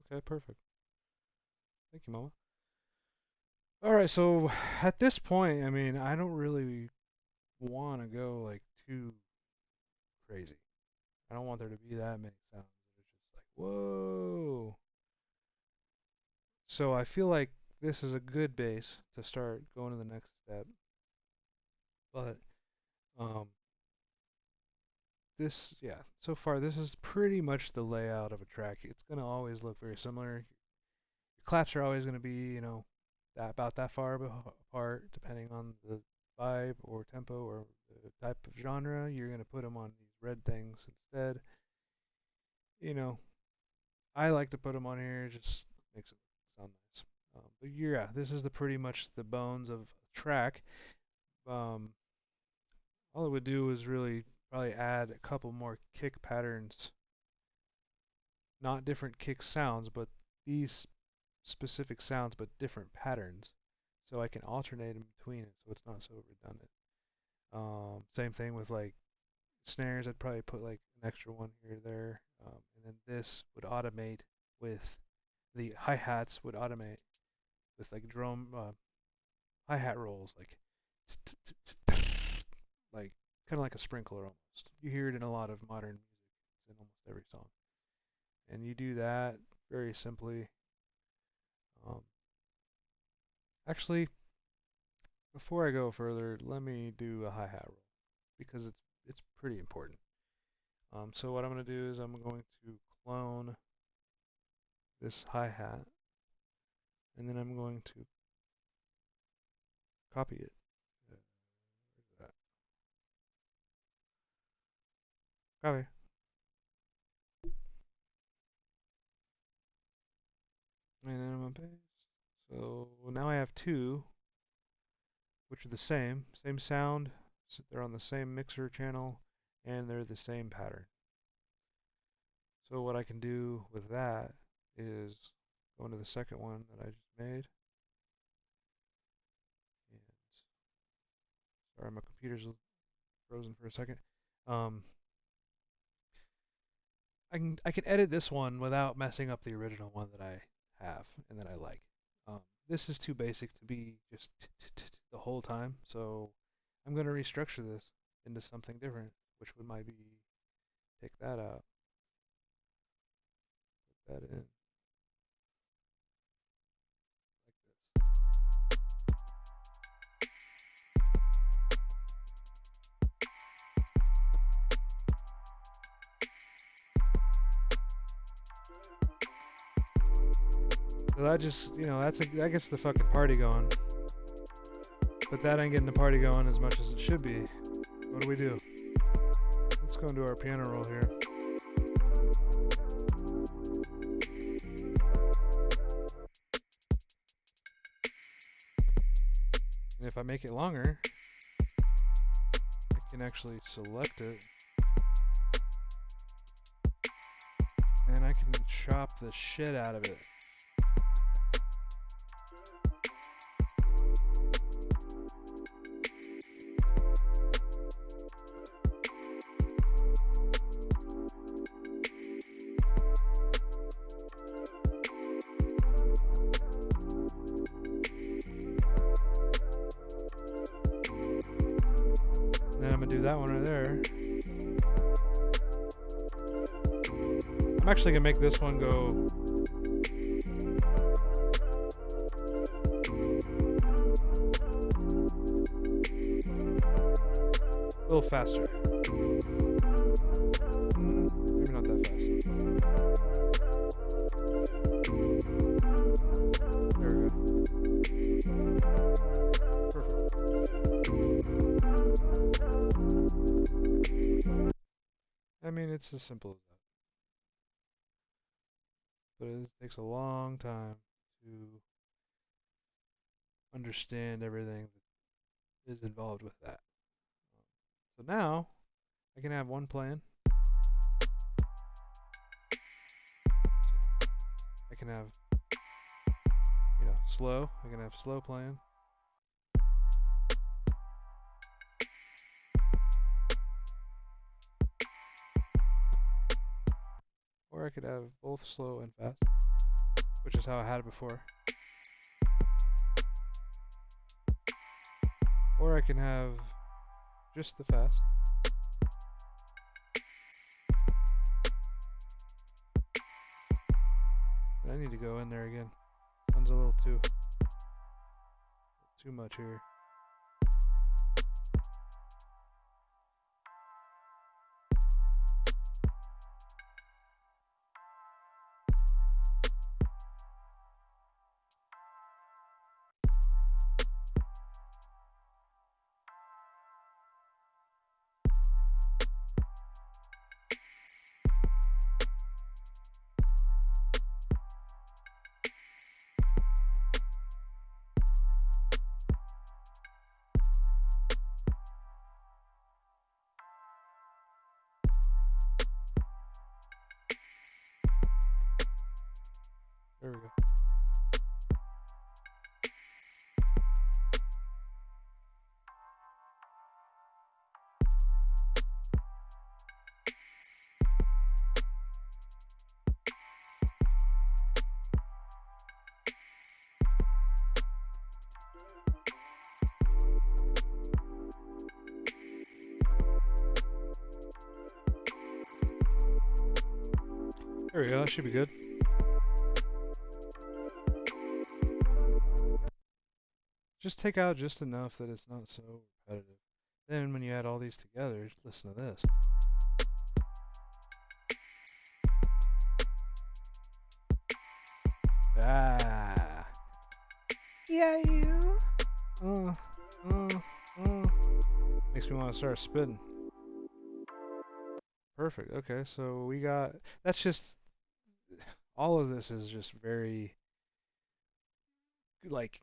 Okay, perfect. Thank you, Mama. Alright, so at this point, I mean, I don't really want to go like too crazy. I don't want there to be that many sounds. It's just like, whoa. So I feel like this is a good base to start going to the next step. But so far this is pretty much the layout of a track. It's going to always look very similar. Your claps are always going to be, about that far apart, depending on the vibe or tempo or the type of genre. You're going to put them on these red things instead. I like to put them on here, just makes it sound nice. But yeah, this is pretty much the bones of a track. All it would do is really probably add a couple more kick patterns. Not different kick sounds, but these specific sounds, but different patterns. So I can alternate in between it, so it's not so redundant. Same thing with like snares. I'd probably put like an extra one here or there, and then this would automate with the hi-hats would automate with like drum hi-hat rolls, like kind of like a sprinkler almost. You hear it in a lot of modern music. It's in almost every song. And you do that very simply. Actually, before I go further, let me do a hi-hat roll because it's pretty important. So what I'm going to do is I'm going to clone this hi-hat, and then I'm going to copy it. Where's that? Copy. And then I'm going to paste. So now I have two, which are the same sound. So they're on the same mixer channel, and they're the same pattern. So what I can do with that is go into the second one that I just made. And sorry, my computer's frozen for a second. I can edit this one without messing up the original one that I have and that I like. This is too basic to be just the whole time. So I'm going to restructure this into something different, which would might be take that out, put that in like this. So that just, that gets the fucking party going. But that ain't getting the party going as much as it should be. What do? Let's go into our piano roll here. And if I make it longer, I can actually select it. And I can chop the shit out of it. Then I'm gonna do that one right there. I'm actually gonna make this one go a little faster. Maybe not that fast. There we go. Perfect. I mean, it's as simple as that. But it takes a long time to understand everything that is involved with that. So now, I can have one playing. I can have, slow. I can have slow playing. Or I could have both slow and fast, which is how I had it before. Or I can have just the fast. I need to go in there again. Sounds a little too much here. There we go. There we go, that should be good. Just take out just enough that it's not so repetitive. Then when you add all these together, listen to this. Ah. Yeah, you. Makes me want to start spitting. Perfect. Okay, so we got, that's just, all of this is just very, like,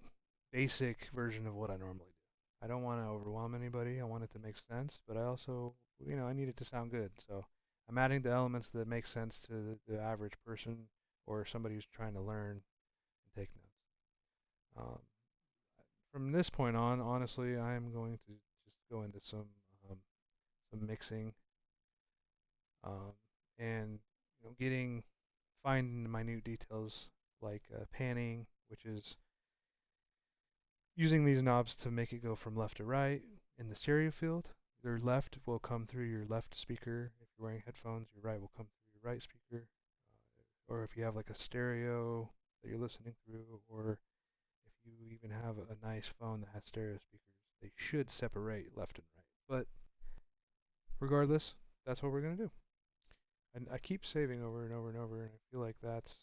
basic version of what I normally do. I don't want to overwhelm anybody. I want it to make sense, but I also, I need it to sound good. So I'm adding the elements that make sense to the average person or somebody who's trying to learn and take notes. From this point on, honestly, I'm going to just go into some mixing and finding the minute details like panning, which is using these knobs to make it go from left to right in the stereo field. Your left will come through your left speaker. If you're wearing headphones, your right will come through your right speaker. Or if you have like a stereo that you're listening through, or if you even have a nice phone that has stereo speakers, they should separate left and right. But regardless, that's what we're going to do. And I keep saving over and over and over, and I feel like that's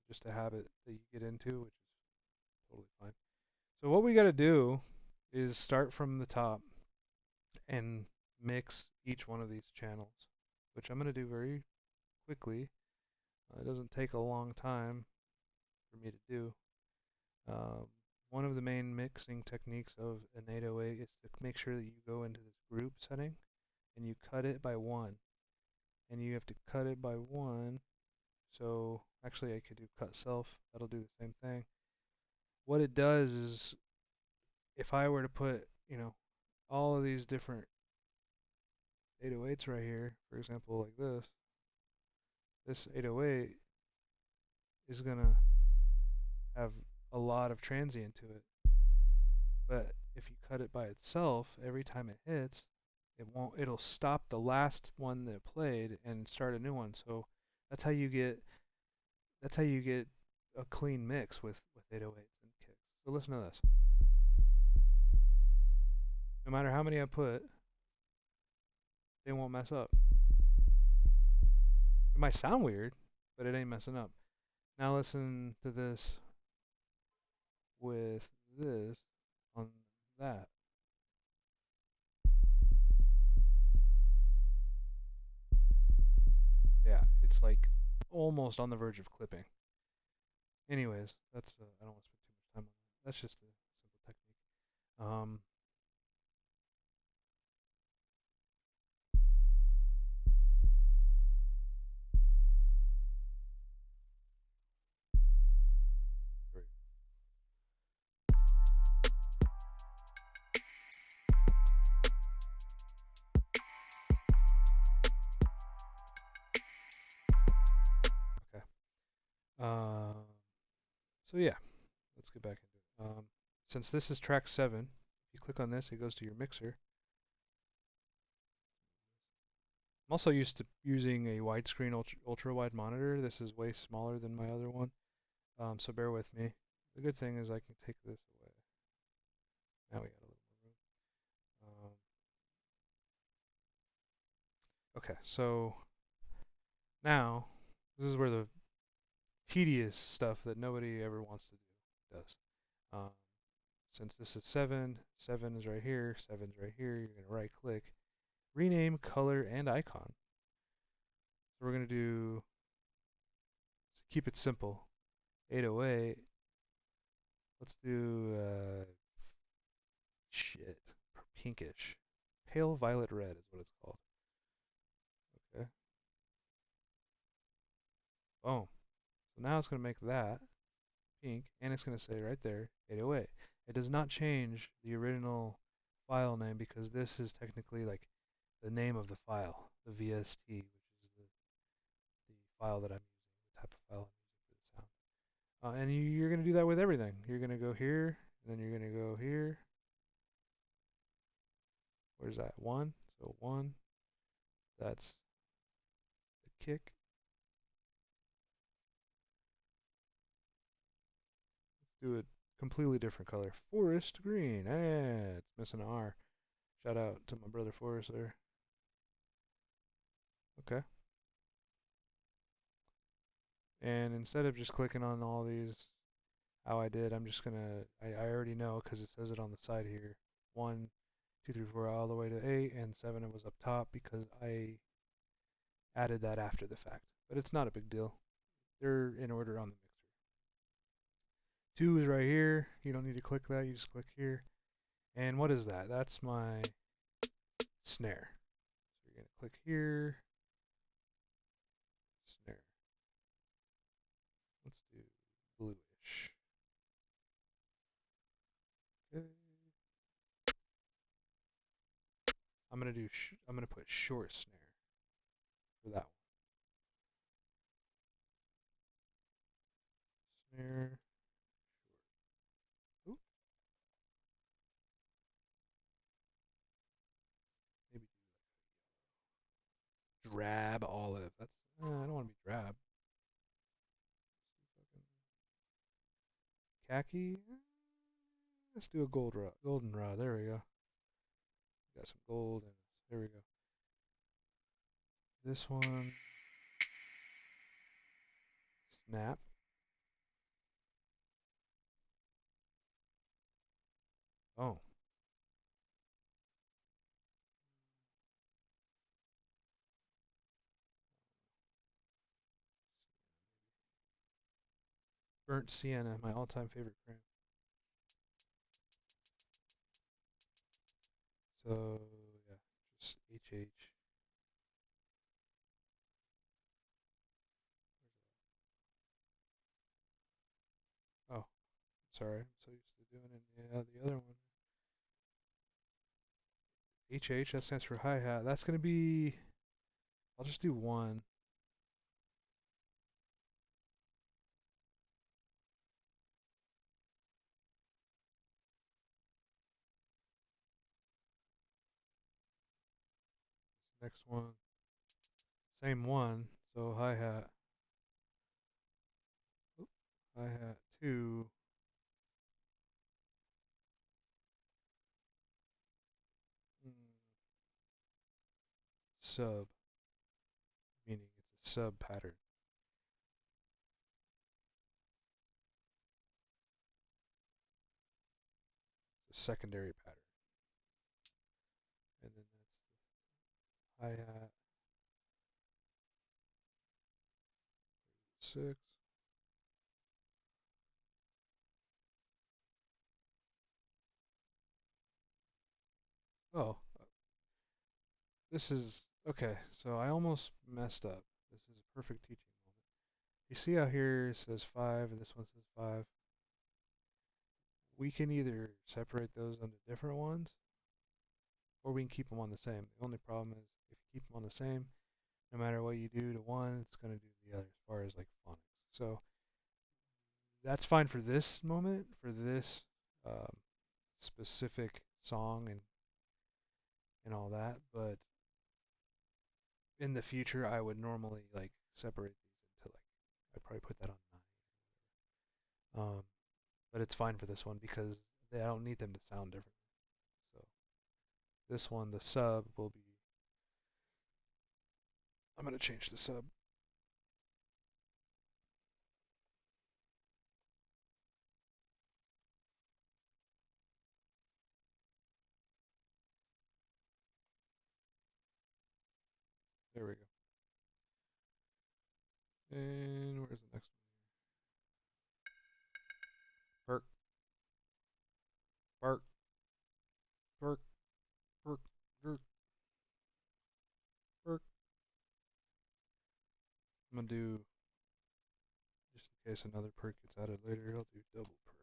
just a habit that you get into, which is totally fine. So what we got to do is start from the top and mix each one of these channels, which I'm going to do very quickly. It doesn't take a long time for me to do. Um, One of the main mixing techniques of an 808 is to make sure that you go into this group setting and you cut it by one. And you have to cut it by one. So actually I could do cut self. That'll do the same thing. What it does is if I were to put, all of these different 808s right here, for example, like this 808 is going to have a lot of transient to it. But if you cut it by itself, every time it hits, it'll stop the last one that played and start a new one. So that's how you get a clean mix with 808s and kicks. So listen to this. No matter how many I put, they won't mess up. It might sound weird, but it ain't messing up. Now listen to this with this on that. Yeah, it's like almost on the verge of clipping. Anyways, that's I don't want to spend too much time on that. That's just a simple technique. There okay. So yeah, let's get back into it. Since this is track 7, if you click on this, it goes to your mixer. I'm also used to using a widescreen ultra wide monitor. This is way smaller than my other one, so bear with me. The good thing is I can take this away. Now we got a little more room. Okay, so now this is where the tedious stuff that nobody ever wants to do does. Um, since this is 7, 7 is right here, 7 is right here, you're going to right click, rename color and icon. So we're going to do, to keep it simple, 808. Let's do, shit, pinkish. Pale violet red is what it's called. Okay, boom. So now it's going to make that pink, and it's going to say right there 808. It does not change the original file name because this is technically like the name of the file, the VST, which is the file that I'm using, the type of file I'm using for the sound. And you're going to do that with everything. You're going to go here, and then you're going to go here. Where's that? 1. So 1, that's the kick. Let's do a completely different color. Forest green. It's missing an R. Shout out to my brother Forrest there. Okay. And instead of just clicking on all these how I did, I'm just gonna, I already know because it says it on the side here. 1, 2, 3, 4, all the way to 8, and 7 it was up top because I added that after the fact. But it's not a big deal. They're in order on the mixer. 2 is right here. You don't need to click that, you just click here. And what is that? That's my snare. So you're gonna click here, snare. Let's do bluish. Okay. I'm gonna put short snare for that one. Snare. Oop. drab olive. That's I don't want to be drab. Khaki. Let's do a golden raw. There we go. Got some gold and there we go. This one. Snap. Oh. Burnt sienna, my all-time favorite crayon. So yeah, just HH. Oh, sorry. I'm so used to doing it. Yeah, the other one. HH, that stands for hi-hat. That's going to be, I'll just do one. Next one, same one. So hi-hat, hi-hat 2, sub, meaning it's a sub pattern. It's a secondary pattern. And then that's the hi-hat 6. Oh, this is, okay, so I almost messed up. This is a perfect teaching moment. You see how here it says 5 and this one says 5? We can either separate those into different ones, or we can keep them on the same. The only problem is if you keep them on the same, no matter what you do to one, it's going to do the other as far as like phonics. So that's fine for this moment, for this um, specific song and all that. But in the future, I would normally like separate these into like I'd probably put that on 9. But it's fine for this one because I don't need them to sound different. So this one, the sub will be. I'm going to change the sub. There we go. And where's the next one? Perk, bark, perk, perk, perk, perk. I'm gonna do, just in case another perk gets added later, I'll do double perk.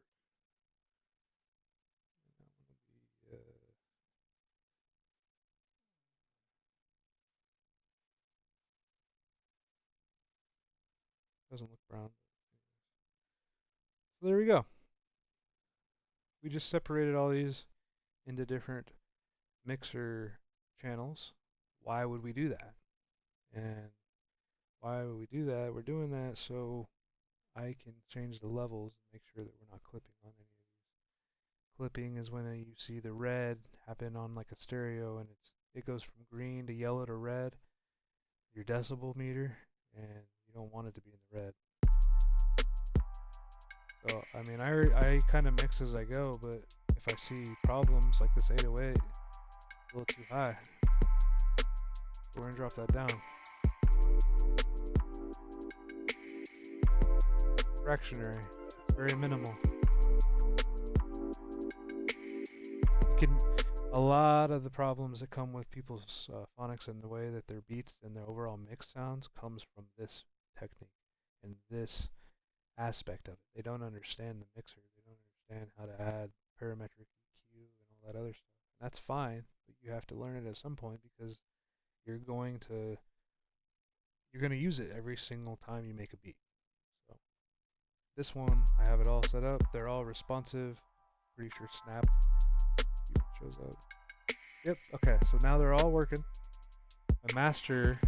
And that one will be, doesn't look brown. So there we go. We just separated all these into different mixer channels. Why would we do that? And why would we do that? We're doing that so I can change the levels and make sure that we're not clipping on any of these. Clipping is when you see the red happen on like a stereo and it goes from green to yellow to red, your decibel meter, and you don't want it to be in the red. So, I mean, I kind of mix as I go, but if I see problems like this 808, it's a little too high, so we're going to drop that down. Fractionary, very minimal. A lot of the problems that come with people's phonics and the way that their beats and their overall mix sounds comes from this technique and this aspect of it. They don't understand the mixer. They don't understand how to add parametric EQ and all that other stuff. And that's fine, but you have to learn it at some point because you're going to use it every single time you make a beat. So this one, I have it all set up. They're all responsive. Pretty sure Snap shows up. Yep, okay, so now they're all working. My master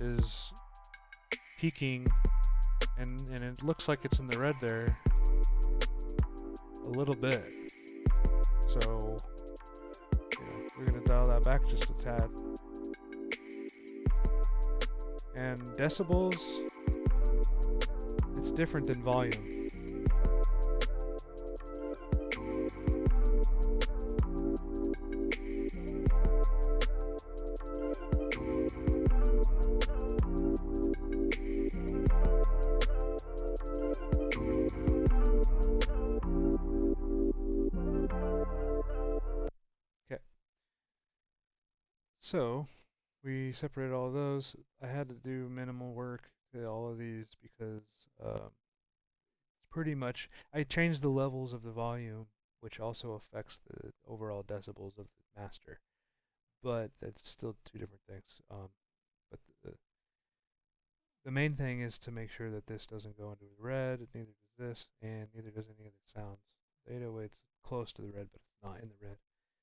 is peaking, and it looks like it's in the red there a little bit. So we're going to dial that back just a tad. And decibels, it's different than volume. Okay. So we separated all of those. I had to do minimal work to all of these because pretty much I changed the levels of the volume, which also affects the overall decibels of the master. But that's still two different things. But the main thing is to make sure that this doesn't go into the red, neither does this, and neither does any of the sounds. The 808's close to the red, but it's not in the red.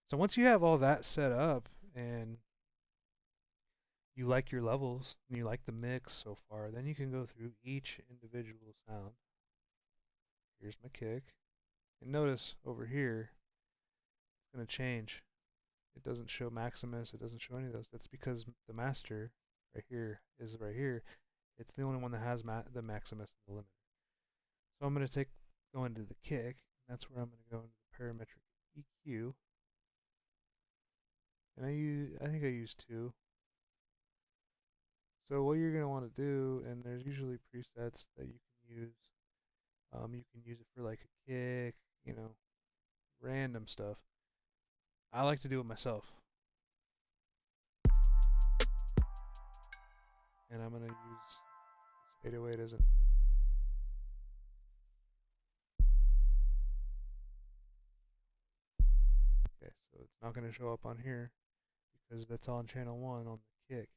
So once you have all that set up and you like your levels and you like the mix so far, then you can go through each individual sound. Here's my kick. And notice over here, it's going to change. It doesn't show Maximus, it doesn't show any of those. That's because the master right here is right here. It's the only one that has the Maximus and the limiter. So I'm going to go into the kick, and that's where I'm going to go into the parametric EQ. And I think I use 2. So what you're going to want to do, and there's usually presets that you can use. You can use it for like a kick, random stuff. I like to do it myself. And I'm going to use this 808 as an example. Okay, so it's not going to show up on here because that's on channel 1 on the kick.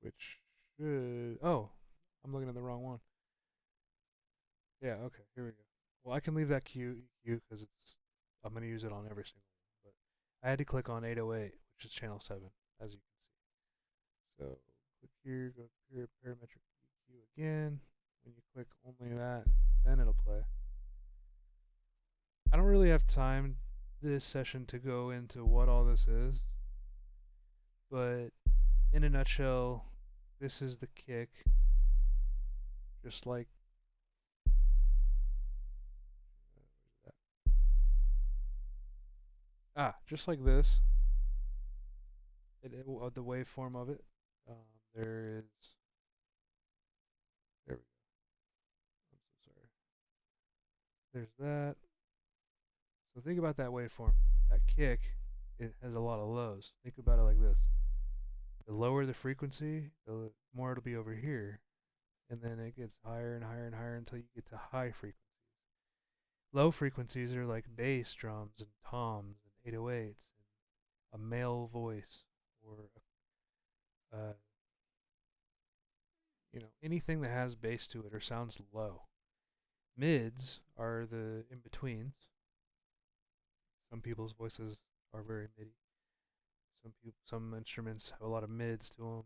Which should... Oh, I'm looking at the wrong one. Yeah, okay, here we go. Well, I can leave that EQ because I'm going to use it on every single one. But I had to click on 808, which is channel 7, as you can see. So click here, go here, parametric EQ again. When you click only that, then it'll play. I don't really have time this session to go into what all this is, but in a nutshell, this is the kick, just like just like this. The waveform of it. There is. There we go. I'm so sorry. There's that. So think about that waveform. That kick, it has a lot of lows. Think about it like this. The lower the frequency, the more it'll be over here. And then it gets higher and higher and higher until you get to high frequencies. Low frequencies are like bass drums and toms and 808s and a male voice or anything that has bass to it or sounds low. Mids are the in-betweens. Some people's voices are very midi. Some instruments have a lot of mids to them.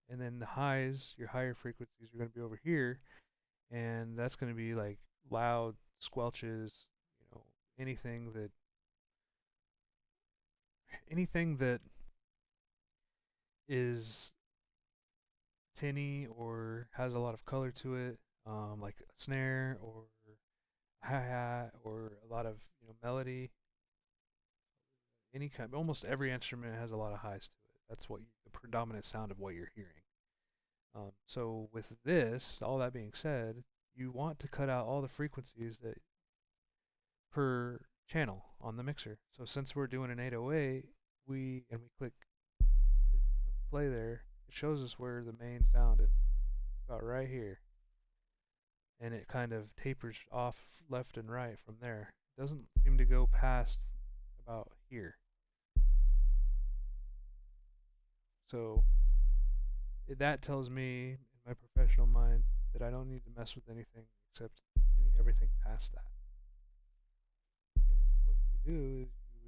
And then the highs, your higher frequencies, are going to be over here, and that's going to be like loud squelches, anything that is tinny or has a lot of color to it, like a snare or hi-hat or a lot of melody. Any kind, almost every instrument has a lot of highs to it. That's the predominant sound of what you're hearing. So with this, all that being said, you want to cut out all the frequencies that per channel on the mixer. So since we're doing an 808, we click play there, it shows us where the main sound is, about right here, and it kind of tapers off left and right from there. It doesn't seem to go past about here. So that tells me, in my professional mind, that I don't need to mess with anything except everything past that. And what you would do is you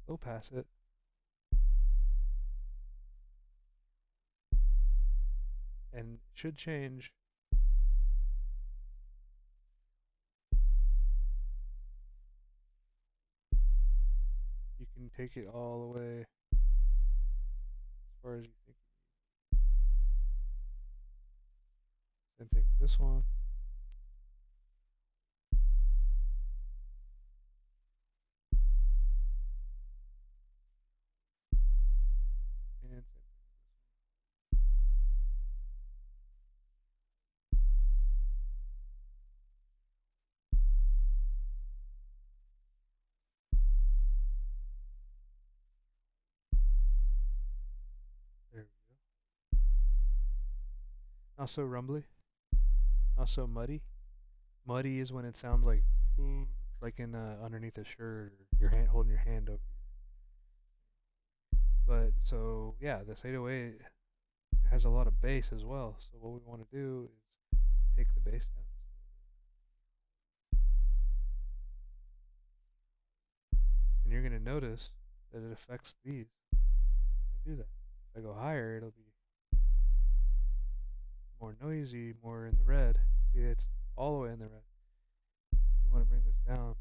would low pass it. And it should change. You can take it all the way as far as you think. Same thing with this one. And same thing. There we go. Not so rumbly. Not so muddy. Muddy is when it sounds like in underneath a shirt, or your hand holding your hand over But so yeah, this 808 has a lot of bass as well. So what we want to do is take the bass down just a little bit. And you're going to notice that it affects these when I do that. If I go higher, it'll be more noisy, more in the red. See, it's all the way in the red. You want to bring this down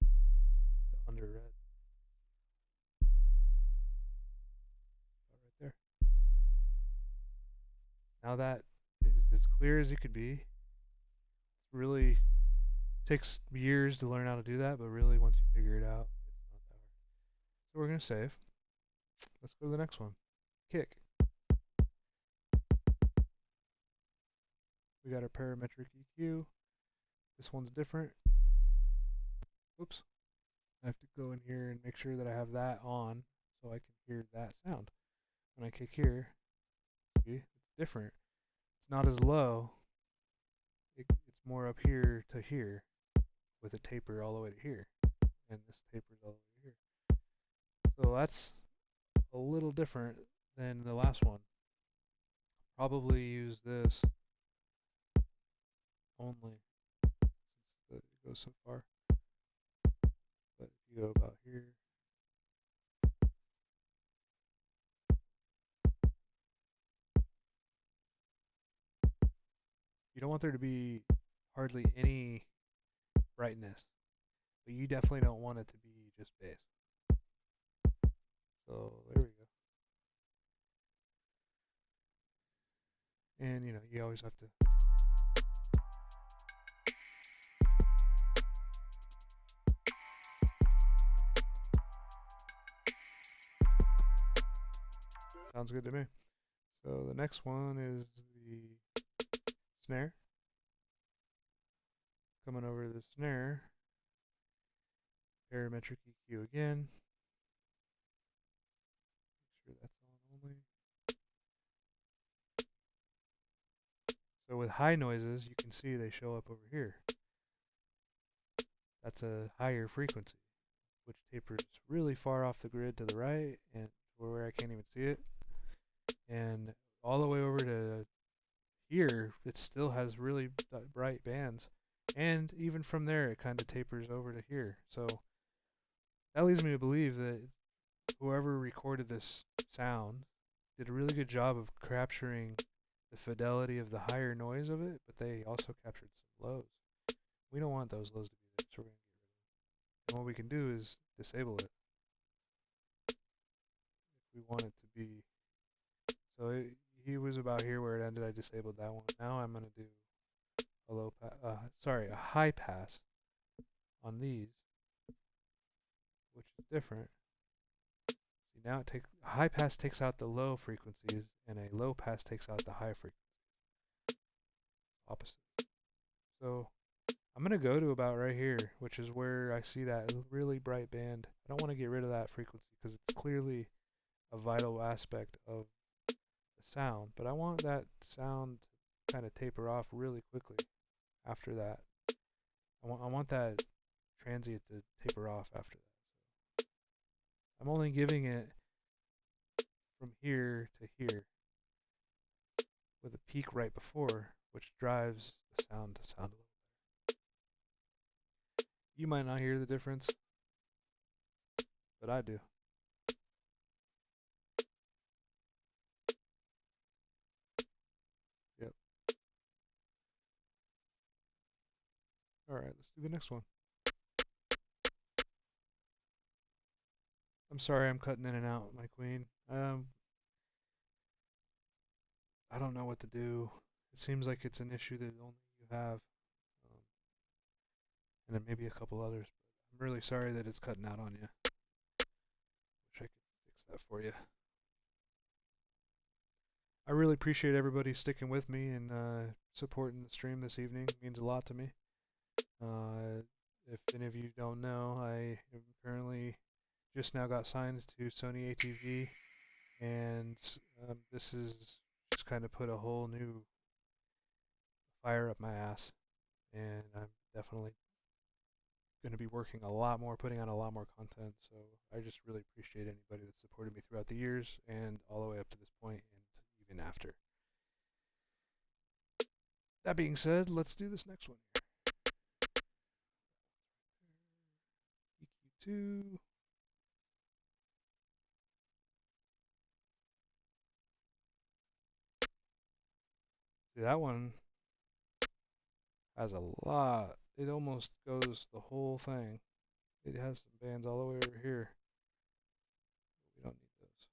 to under red. About right there. Now that is as clear as it could be. It really takes years to learn how to do that, but really once you figure it out, it's not that hard. So we're going to save. Let's go to the next one. Kick. We got our parametric EQ. This one's different. Oops. I have to go in here and make sure that I have that on so I can hear that sound. When I kick here, see, it's different. It's not as low. It's more up here to here with a taper all the way to here. And this taper's all the way to here. So that's a little different than the last one. Probably use this only since it goes so far. But if you go about here, you don't want there to be hardly any brightness, but you definitely don't want it to be just bass. So there we go. And you know, you always have to sounds good to me. So the next one is the snare. Coming over to the snare, parametric EQ again. Make sure that's on only. So with high noises, you can see they show up over here. That's a higher frequency, which tapers really far off the grid to the right and where I can't even see it. And all the way over to here, it still has really bright bands. And even from there, it kind of tapers over to here. So that leads me to believe that whoever recorded this sound did a really good job of capturing the fidelity of the higher noise of it, but they also captured some lows. We don't want those lows to be there, so we're going to get rid of them. And what we can do is disable it if we want it to be. So he was about here where it ended. I disabled that one. Now I'm going to do a high pass on these, which is different. See, now a high pass takes out the low frequencies, and a low pass takes out the high frequencies. Opposite. So I'm going to go to about right here, which is where I see that really bright band. I don't want to get rid of that frequency because it's clearly a vital aspect of the sound, but I want that sound to kind of taper off really quickly after that. I want that transient to taper off after that. So I'm only giving it from here to here with a peak right before, which drives the sound to sound a little better. You might not hear the difference. but I do. Yep. All right, let's do the next one. I'm sorry I'm cutting in and out, my queen. I don't know what to do. It seems like it's an issue that only you have, and then maybe a couple others. But I'm really sorry that it's cutting out on you. Wish I could fix that for you. I really appreciate everybody sticking with me and supporting the stream this evening. It means a lot to me. If any of you don't know, I am currently just now got signed to Sony ATV, and this is just kind of put a whole new fire up my ass, and I'm definitely going to be working a lot more, putting out a lot more content. So I just really appreciate anybody that supported me throughout the years and all the way up to this point and even after. That being said, let's do this next one here. EQ2. See, that one has a lot. It almost goes the whole thing. It has some bands all the way over here. We don't need those.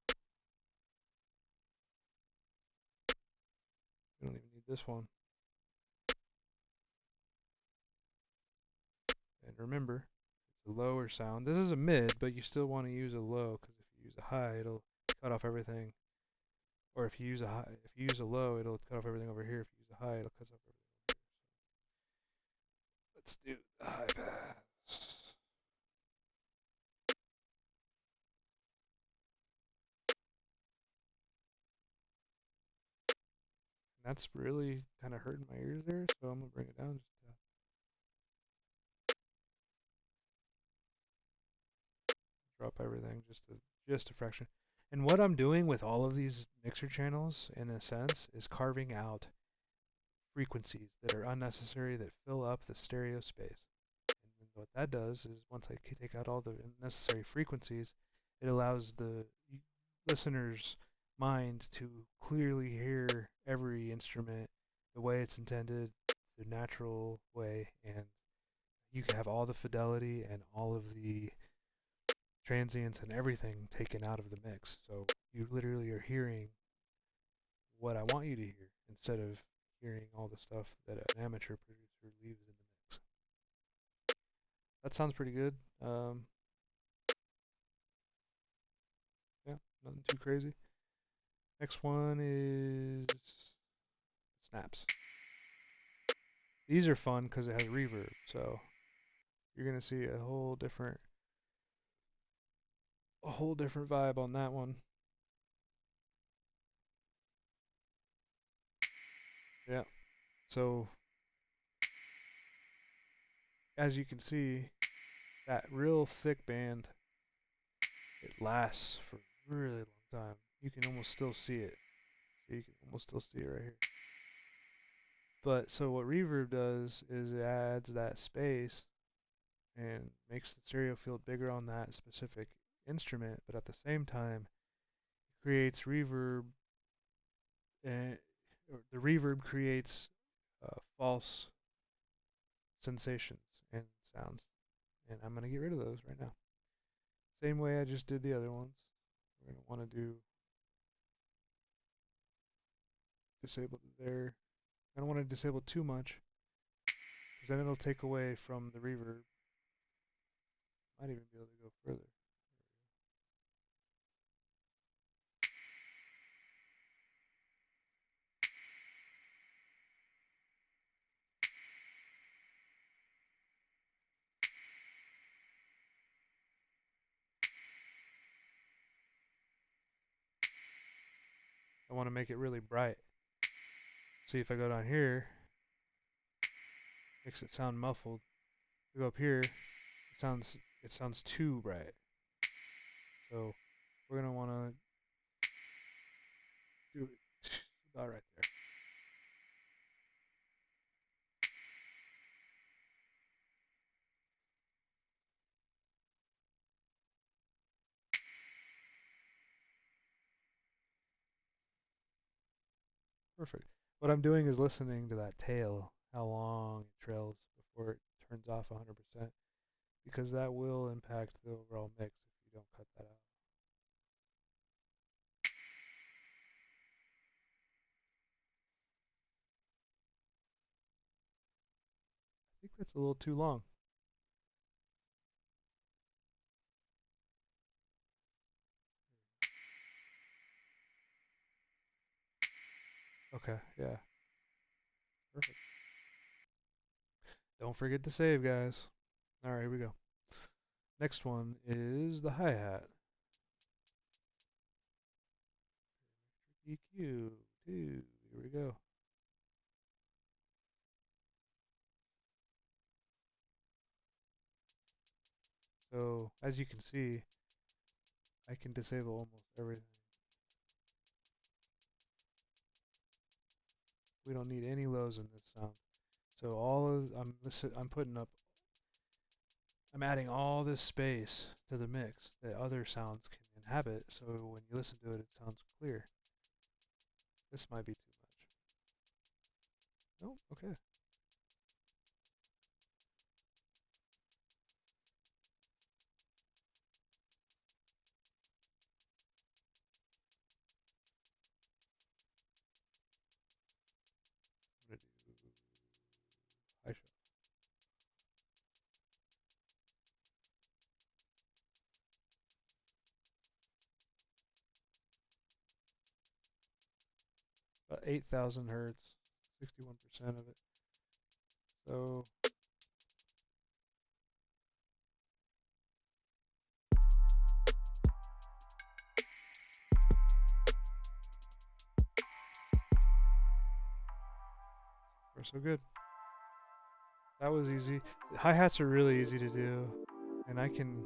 We don't even need this one. And remember, it's a lower sound. This is a mid, but you still want to use a low, because if you use a high, it'll cut off everything. Or if you use a high, if you use a low, it'll cut off everything over here. If you use a high, it'll cut off everything over here. So let's do the high pass. And that's really kind of hurting my ears there, so I'm gonna bring it down just to drop everything just a fraction. And what I'm doing with all of these mixer channels, in a sense, is carving out frequencies that are unnecessary that fill up the stereo space. And what that does is once I take out all the unnecessary frequencies, it allows the listener's mind to clearly hear every instrument the way it's intended, the natural way, and you can have all the fidelity and all of the transients and everything taken out of the mix. So you literally are hearing what I want you to hear instead of hearing all the stuff that an amateur producer leaves in the mix. That sounds pretty good. Yeah, nothing too crazy. Next one is snaps. These are fun because it has reverb, so you're gonna see a whole different vibe on that one. Yeah. So as you can see, that real thick band, it lasts for a really long time. You can almost still see it. So you can almost still see it right here. But so what reverb does is it adds that space and makes the stereo field bigger on that specific instrument, but at the same time creates reverb, and the reverb creates false sensations and sounds. And I'm going to get rid of those right now. Same way I just did the other ones. We're going to want to do disabled there. I don't want to disable too much, because then it'll take away from the reverb. Might even be able to go further. I want to make it really bright. See, if I go down here, makes it sound muffled. If I go up here, it sounds too bright. So we're gonna want to do it about right there. Perfect. What I'm doing is listening to that tail, how long it trails before it turns off 100%, because that will impact the overall mix if you don't cut that out. I think that's a little too long. Okay, yeah, perfect. Don't forget to save, guys. All right, here we go. Next one is the hi-hat. EQ, 2, here we go. So, as you can see, I can disable almost everything. We don't need any lows in this sound. So I'm adding all this space to the mix that other sounds can inhabit, so when you listen to it, it sounds clear. This might be too much. Oh, okay. I'm gonna do high shuffle. About 8,000 hertz, 61% of it. So far so good. That was easy. Hi-hats are really easy to do, and I can.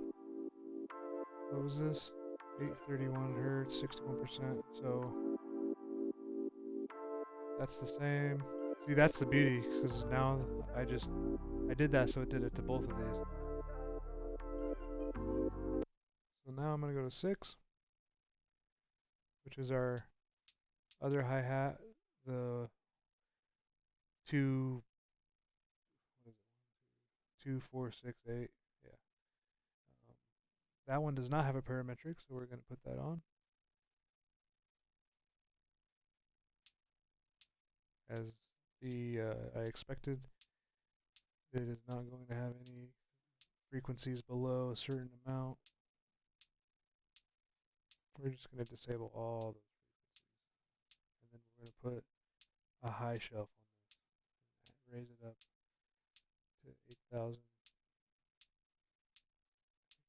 What was this? 831 hertz, 61%. So that's the same. See, that's the beauty, because now I did that, so it did it to both of these. So now I'm gonna go to 6, which is our other hi-hat, the two, what is it? 2, 4, 6, 8. Yeah. Um, that one does not have a parametric, so we're gonna put that on. As I expected, it is not going to have any frequencies below a certain amount. We're just going to disable all those frequencies. And then we're going to put a high shelf on this. Raise it up to 8,000.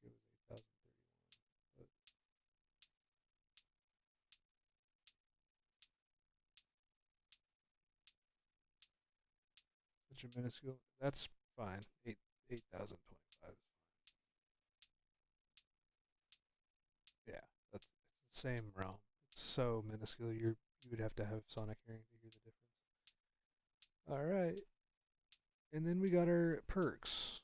I think it was 8,031. But such a minuscule. That's fine. 8,025. Yeah, that's the same realm. It's so minuscule. You would have to have sonic hearing to hear the difference. All right. And then we got our perks.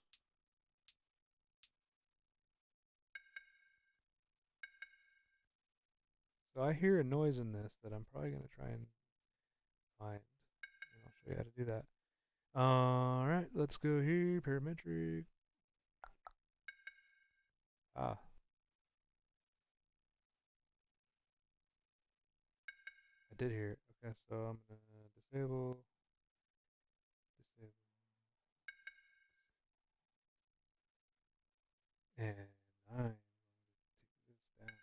So I hear a noise in this that I'm probably going to try and find. And I'll show you how to do that. Alright, let's go here. Parametric. Ah, I did hear it. Okay, so I'm going to disable. And I'm going to take this down.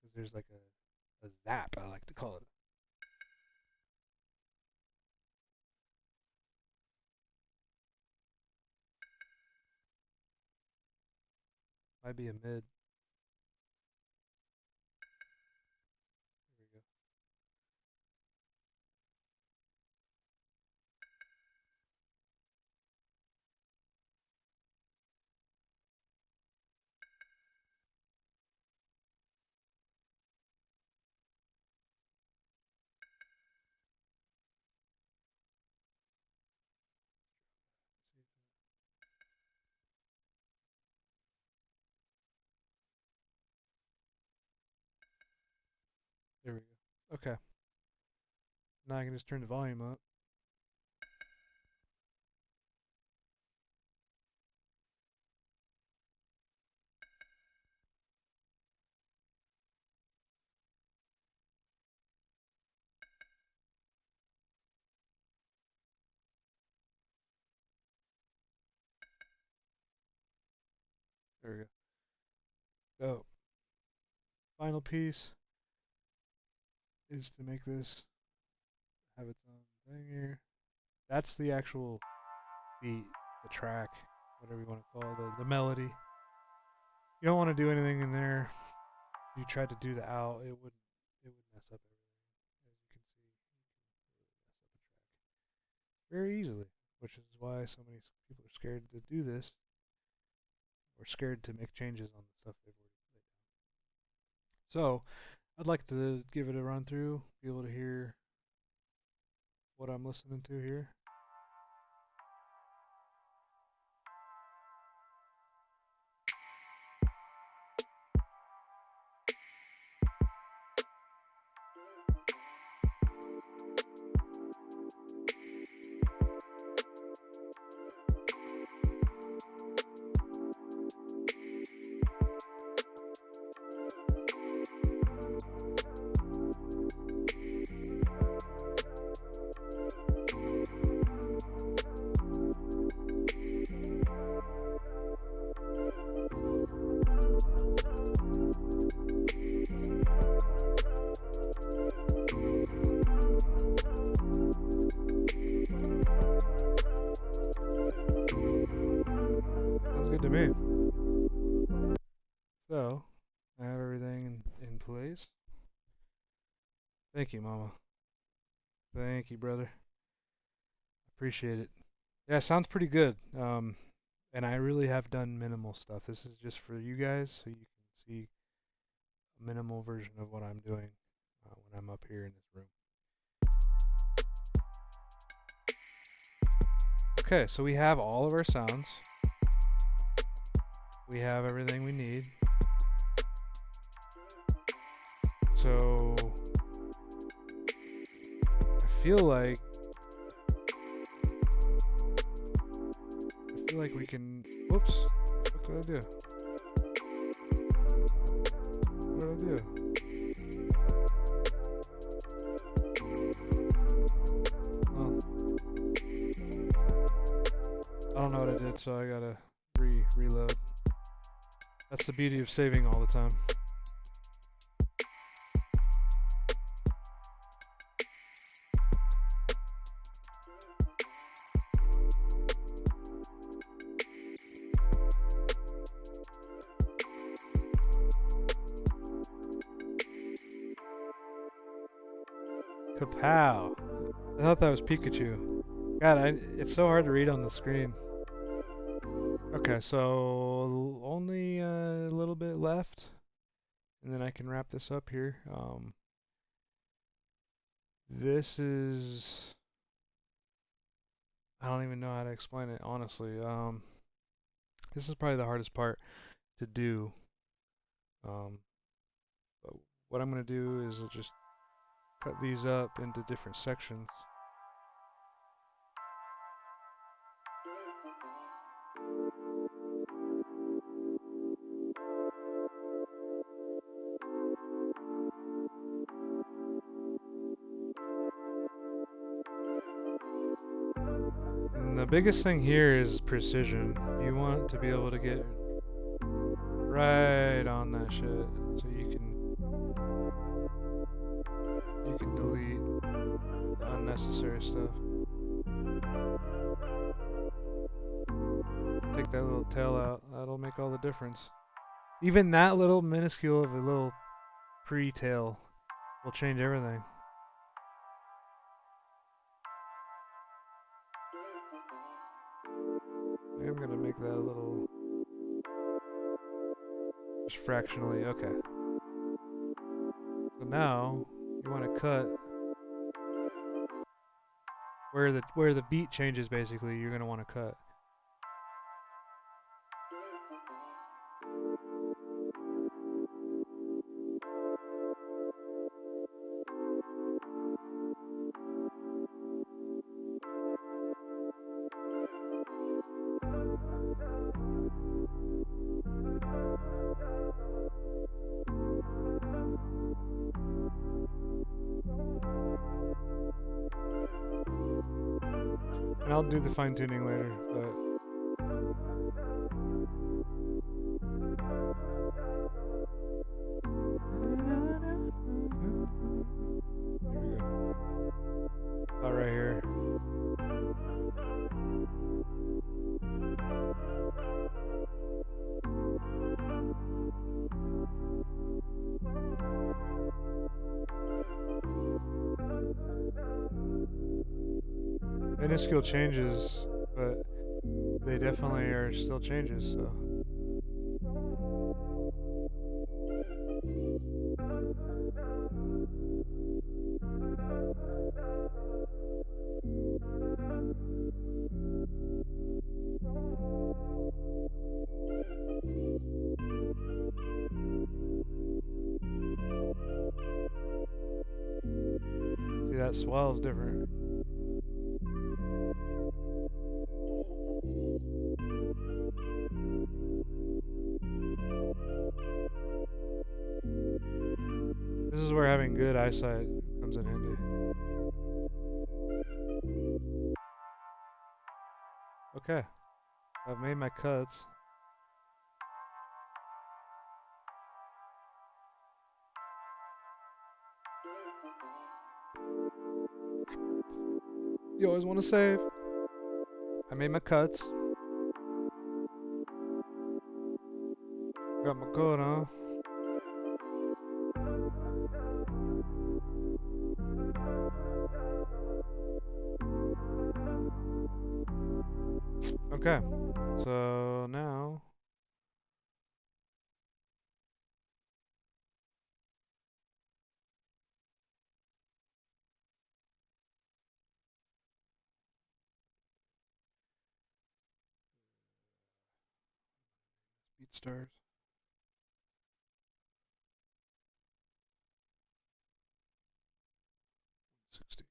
Because there's like a zap, I like to call it. Might be a mid. There we go. Okay. Now I can just turn the volume up. There we go. So, final piece is to make this have its own thing here. That's the actual beat, the track, whatever you want to call it, the melody. You don't want to do anything in there. If you tried to do the out, it would mess up everything. As you can see, you can really mess up a track very easily, which is why so many people are scared to do this, or scared to make changes on the stuff they've already played. So, I'd like to give it a run through, be able to hear what I'm listening to here. Sounds good to me. So, I have everything in place. Thank you, Mama. Thank you, brother. Appreciate it. Yeah, sounds pretty good. And I really have done minimal stuff. This is just for you guys, so you can see a minimal version of what I'm doing when I'm up here in this room. Okay, so we have all of our sounds. We have everything we need. So I feel like we can. Whoops! What did I do? What did I do? Oh, I don't know what I did, so I gotta reload. That's the beauty of saving all the time. Kapow! I thought that was Pikachu. God, it's so hard to read on the screen. Okay, so only a little bit left, and then I can wrap this up here. This is... I don't even know how to explain it, honestly. This is probably the hardest part to do. But what I'm going to do is just cut these up into different sections. And the biggest thing here is precision. You want to be able to get right on that shit, so you can delete the unnecessary stuff. Take that little tail out. That'll make all the difference. Even that little minuscule of a little pre-tail will change everything. I'm gonna make that a little, just fractionally. Okay. So now you want to cut where the beat changes. Basically, you're gonna want to cut. And I'll do the fine tuning later, but here we go. About right here. Minuscule changes, but they definitely are still changes, so. See, that swell is different. This is where having good eyesight comes in handy. Okay, I've made my cuts. You always want to save. I made my cuts. Got my code on. Okay, so now BeatStars. 60.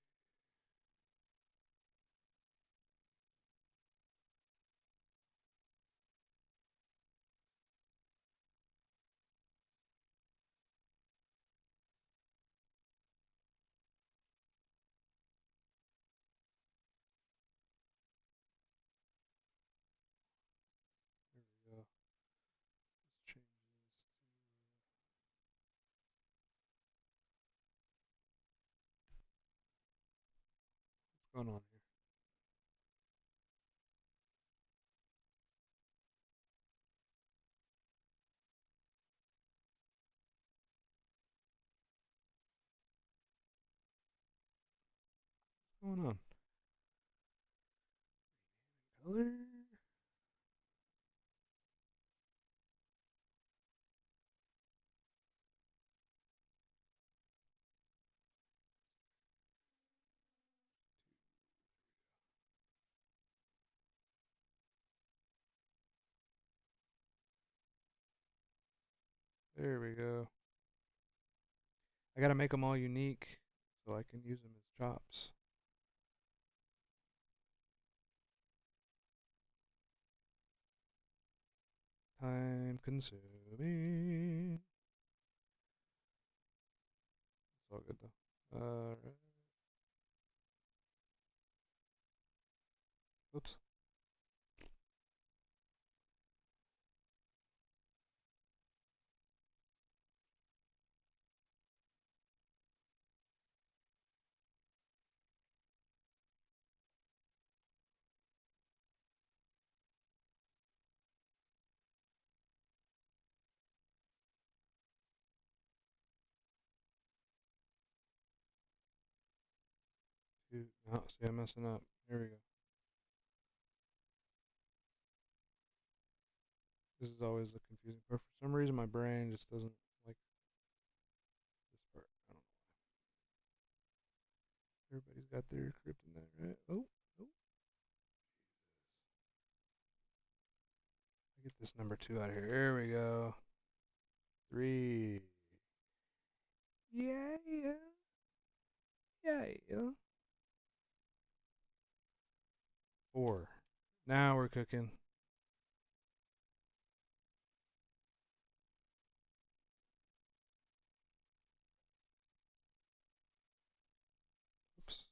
There we go. Changes to what's going on here. What's going on? Color. There we go. I gotta make them all unique so I can use them as chops. Time consuming. It's all good though. Alright. Oops. Oh, see, I'm messing up. Here we go. This is always the confusing part. For some reason, my brain just doesn't like this part. I don't know. Everybody's got their kryptonite, right? Oh, oh. Get this number 2 out of here. There we go. 3. Yeah, yeah. Yeah, yeah. 4. Now we're cooking. Oops.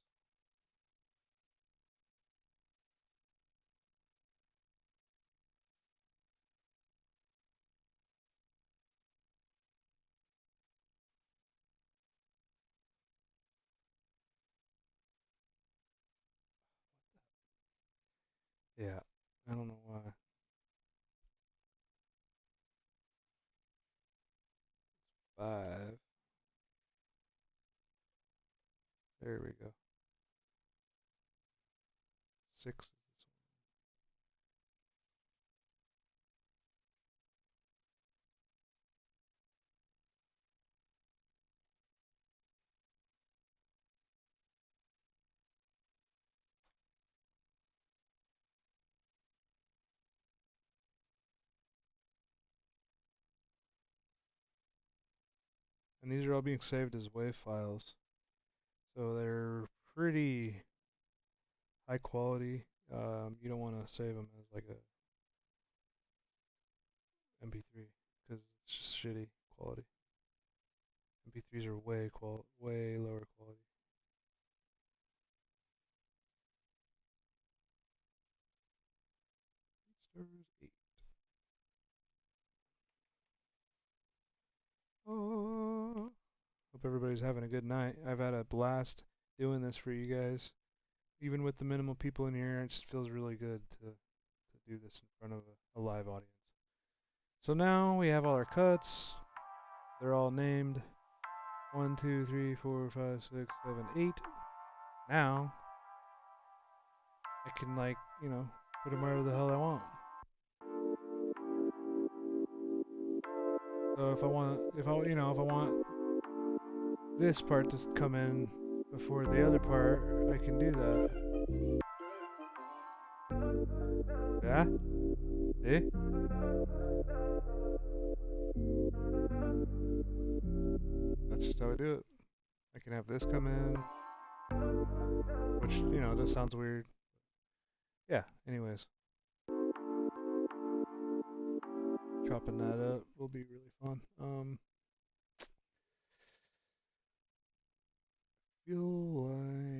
Yeah, I don't know why. 5. There we go. 6 is this one. And these are all being saved as WAV files. So they're pretty high quality. You don't want to save them as like a MP3 because it's just shitty quality. MP3s are way lower quality. BeatStars 8. Oh, hope everybody's having a good night. I've had a blast doing this for you guys. Even with the minimal people in here, it just feels really good to do this in front of a live audience. So now we have all our cuts. They're all named 1, 2, 3, 4, 5, 6, 7, 8. Now I can, like, put them wherever the hell I want. So if I want this part to come in before the other part, I can do that. Yeah? See? That's just how I do it. I can have this come in, which, that sounds weird. Yeah, anyways. Chopping that up will be really fun. Feel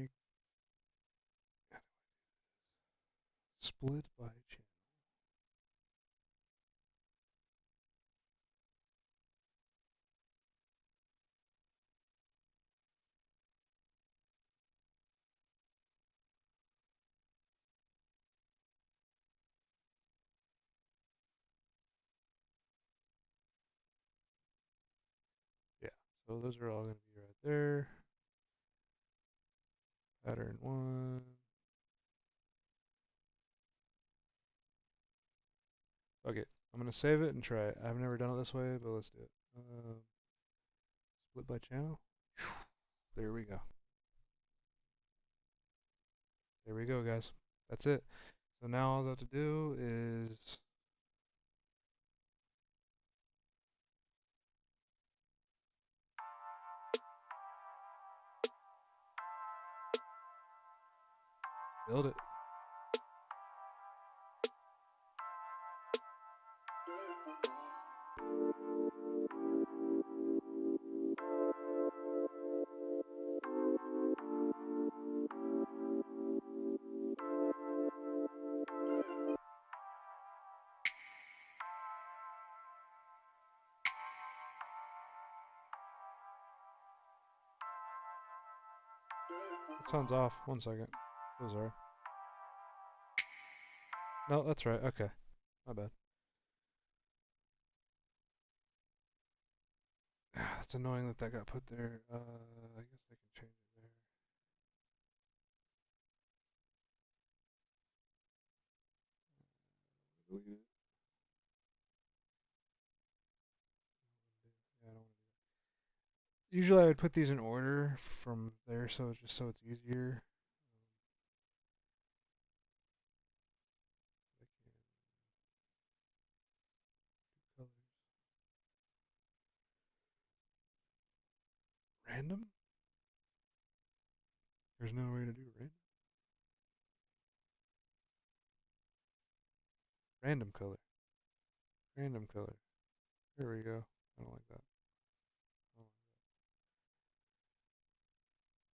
like split by channel. Yeah, so those are all going to be right there. Pattern 1. Okay, I'm going to save it and try it. I've never done it this way, but let's do it. Split by channel. There we go. There we go, guys. That's it. So now all I have to do is build it. It sounds off. 1 second. So sorry. No, that's right. Okay. My bad. It's annoying that that got put there. I guess I can change it there. Delete it. Yeah, I don't want to do that. Usually I would put these in order from there, so just so it's easier. I can do colors. Random? There's no way to do random. Random color. Random color. There we go. I don't like that. I don't like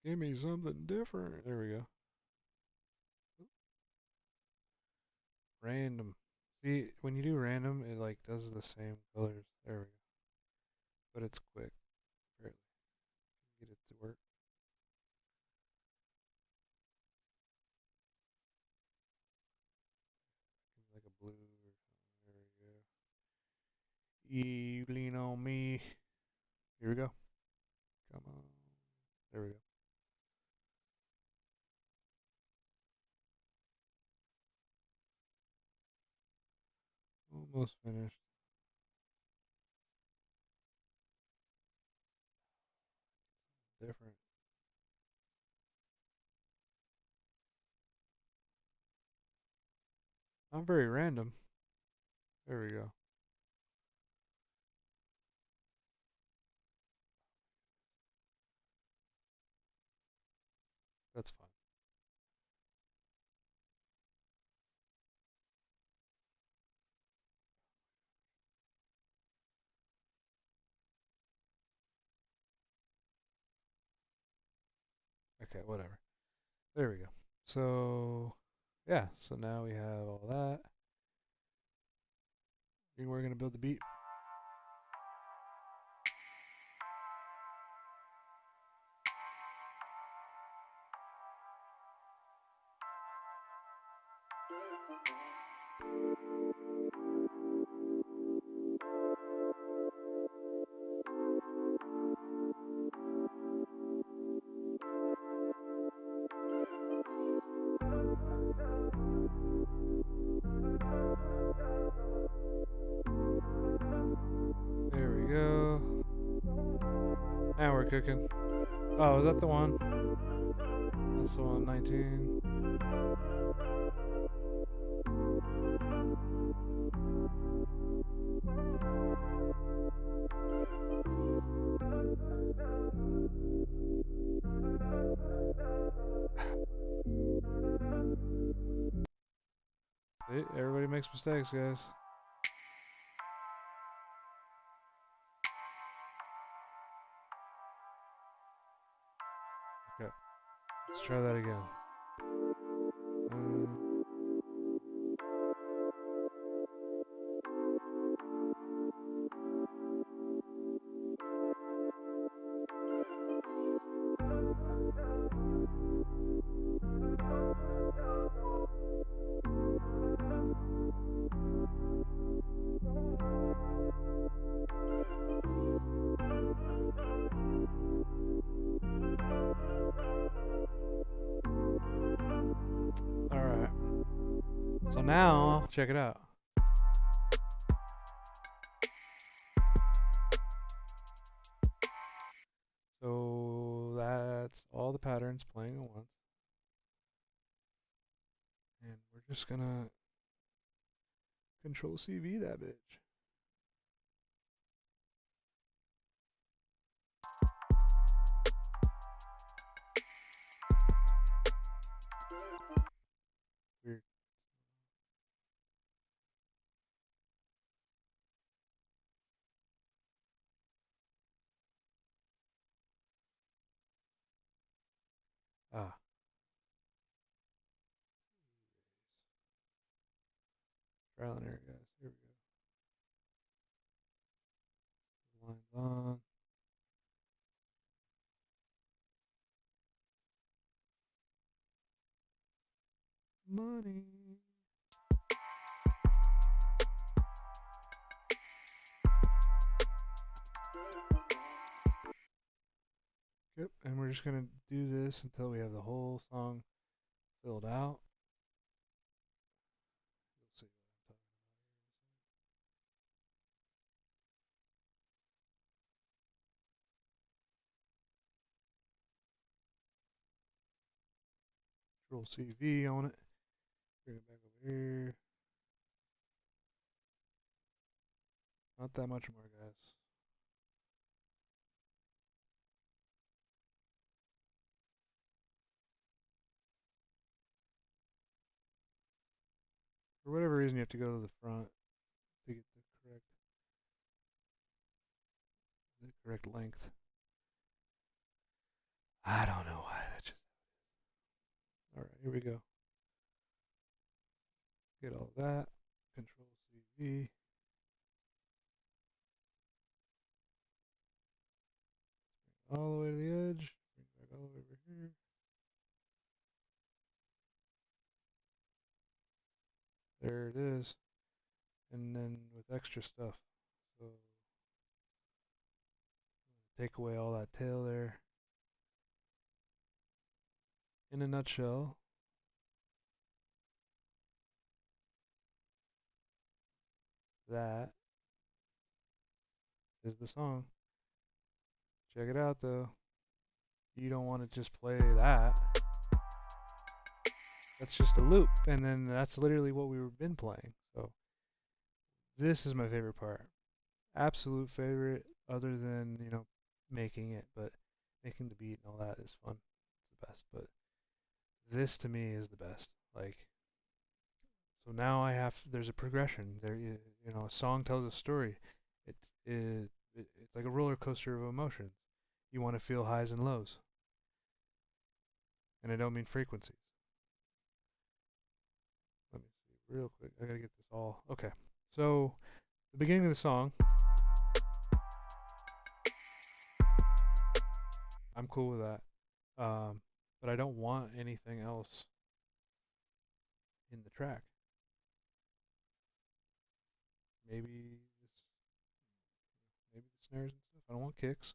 that. Give me something different. There we go. Random. See, when you do random, it like does the same colors. There we go. But it's quick. Barely. Get it to work. You lean on me. Here we go. Come on. There we go. Almost finished. Different. I'm very random. There we go. That's fine. Okay, whatever. There we go. So, yeah, so now we have all that. We're going to build the beat. There we go. Now we're cooking. Oh, is that the one? That's the one, 19. See, everybody makes mistakes, guys. Okay, let's try that again. Alright. So now, check it out. So that's all the patterns playing at once. And we're just gonna Control CV that bitch. Weird. Ah. Trial and error, guys. Here we go. Lines on. Money. Yep, and we're just gonna do this until we have the whole song filled out. You'll see what I'm talking about. Control CV on it. Bring it back over here. Not that much more, guys. For whatever reason, you have to go to the front to get the correct length. I don't know why. That just. All right, here we go. Get all that. Control CV. All the way to the edge. Bring it back all the way over here. There it is. And then with extra stuff. So take away all that tail there. In a nutshell, that is the song. Check it out though. You don't want to just play that. That's just a loop, and then that's literally what we've been playing. So this is my favorite part. Absolute favorite, other than, you know, making it, but making the beat and all that is fun. It's the best, but this to me is the best. Like, so now there's a progression. There, you know, a song tells a story. It, it's like a roller coaster of emotions. You want to feel highs and lows, and I don't mean frequencies. Let me see real quick. I gotta get this all. Okay, so the beginning of the song, I'm cool with that. But I don't want anything else in the track. Maybe maybe the snares and stuff. I don't want kicks.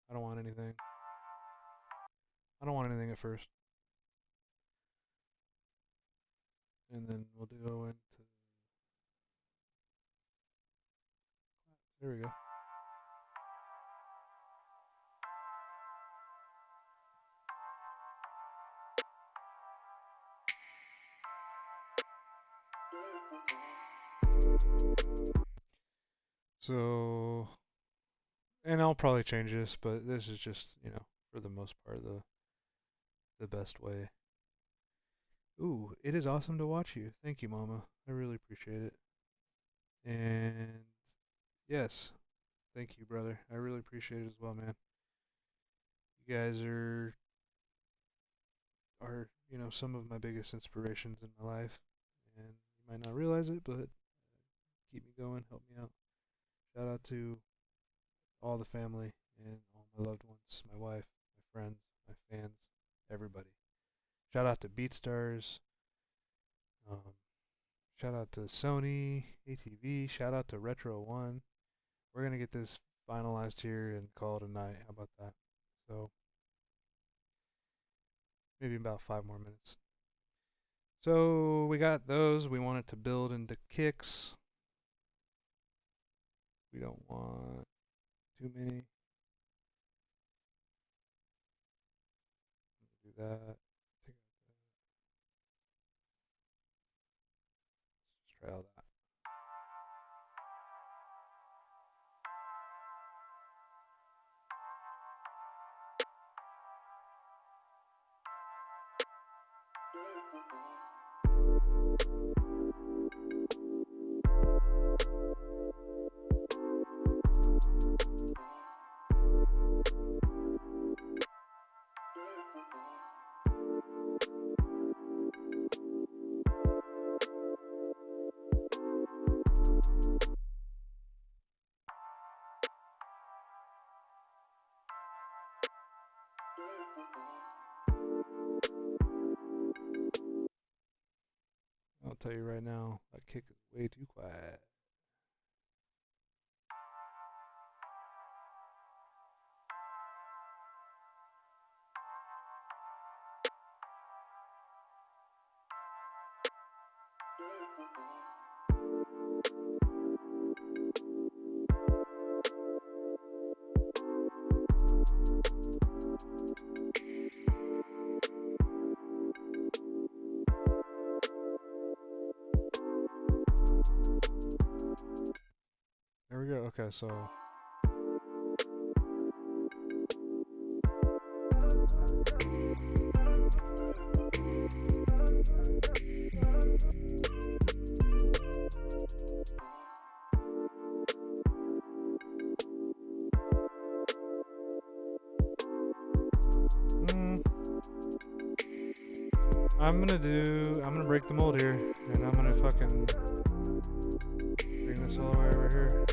I don't want anything. I don't want anything at first. And then we'll go into. There we go. So, and I'll probably change this, but this is just, you know, for the most part, the best way. Ooh, it is awesome to watch you. Thank you, Mama. I really appreciate it. And yes, thank you, brother. I really appreciate it as well, man. You guys are, you know, some of my biggest inspirations in my life, and you might not realize it, but keep me going, help me out. Shout out to all the family and all my loved ones, my wife, my friends, my fans, everybody. Shout out to BeatStars. Um, Shout out to Sony, ATV. Shout out to Retro One. We're gonna get this finalized here and call it a night. How about that? So maybe about 5 more minutes. So we got those. We want it to build into kicks. We don't want too many. Do that. Let's just try all that. I'll tell you right now, that kick is way too quiet. There we go. Okay, so I'm gonna break the mold here, and I'm gonna fucking bring this all the way over here.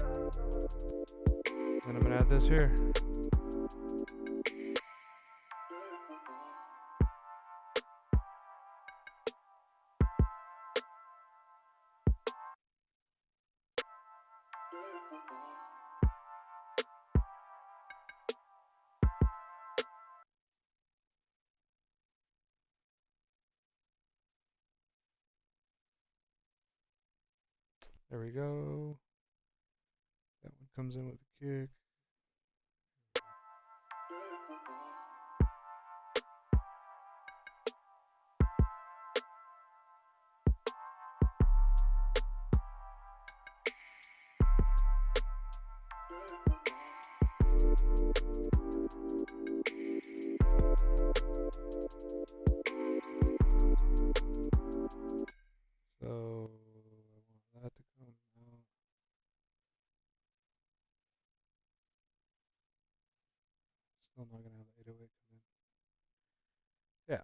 And I'm gonna add this here. There we go. That one comes in with a kick. So I want that to come out. Still not gonna have the 808 come in. Yeah.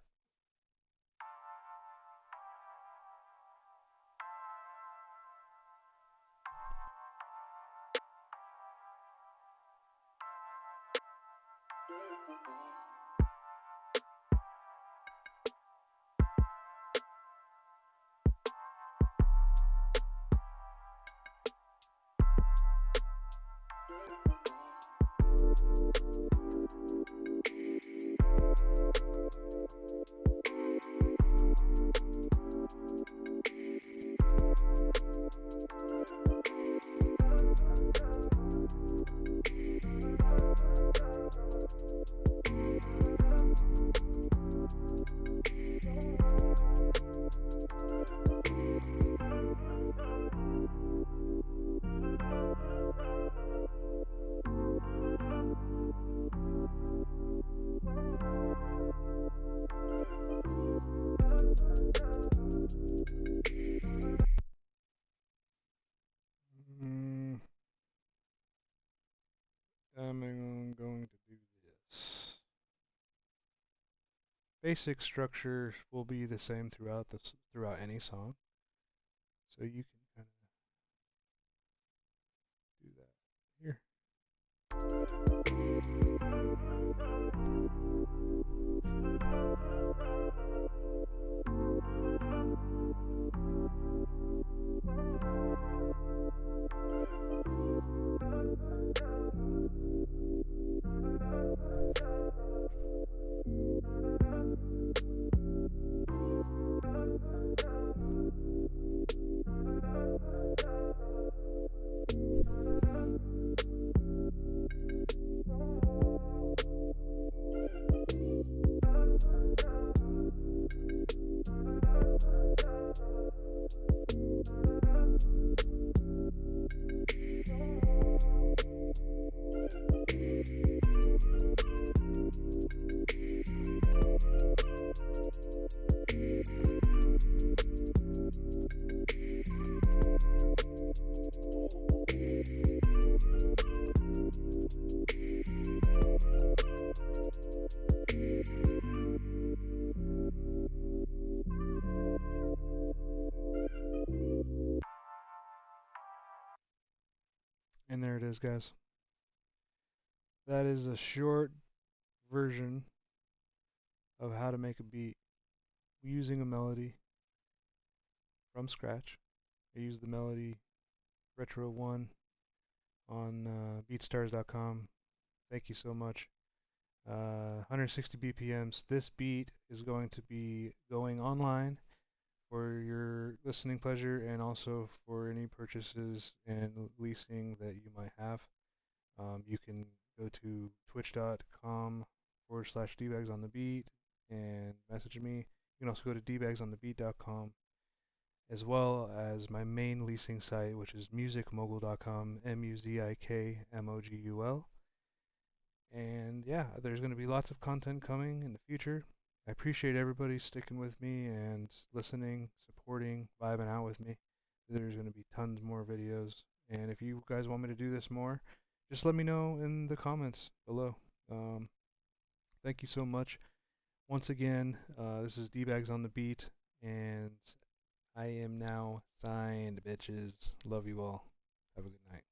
I'm going to do this. Basic structure will be the same throughout any song, so you can kind of do that here. And there it is, guys. That is a short version of how to make a beat using a melody from scratch. I used the melody Retro 1 on BeatStars.com. Thank you so much. 160 BPMs. This beat is going to be going online for your listening pleasure and also for any purchases and leasing that you might have. You can go to twitch.com/dbagzonthebeat and message me. You can also go to dbagzonthebeat.com as well as my main leasing site, which is musicmogul.com, MUZIKMOGUL. And yeah, there's going to be lots of content coming in the future. I appreciate everybody sticking with me and listening, supporting, vibing out with me. There's going to be tons more videos. And if you guys want me to do this more, just let me know in the comments below. Thank you so much. Once again, this is Dbagzonthebeat, and I am now signed, bitches. Love you all. Have a good night.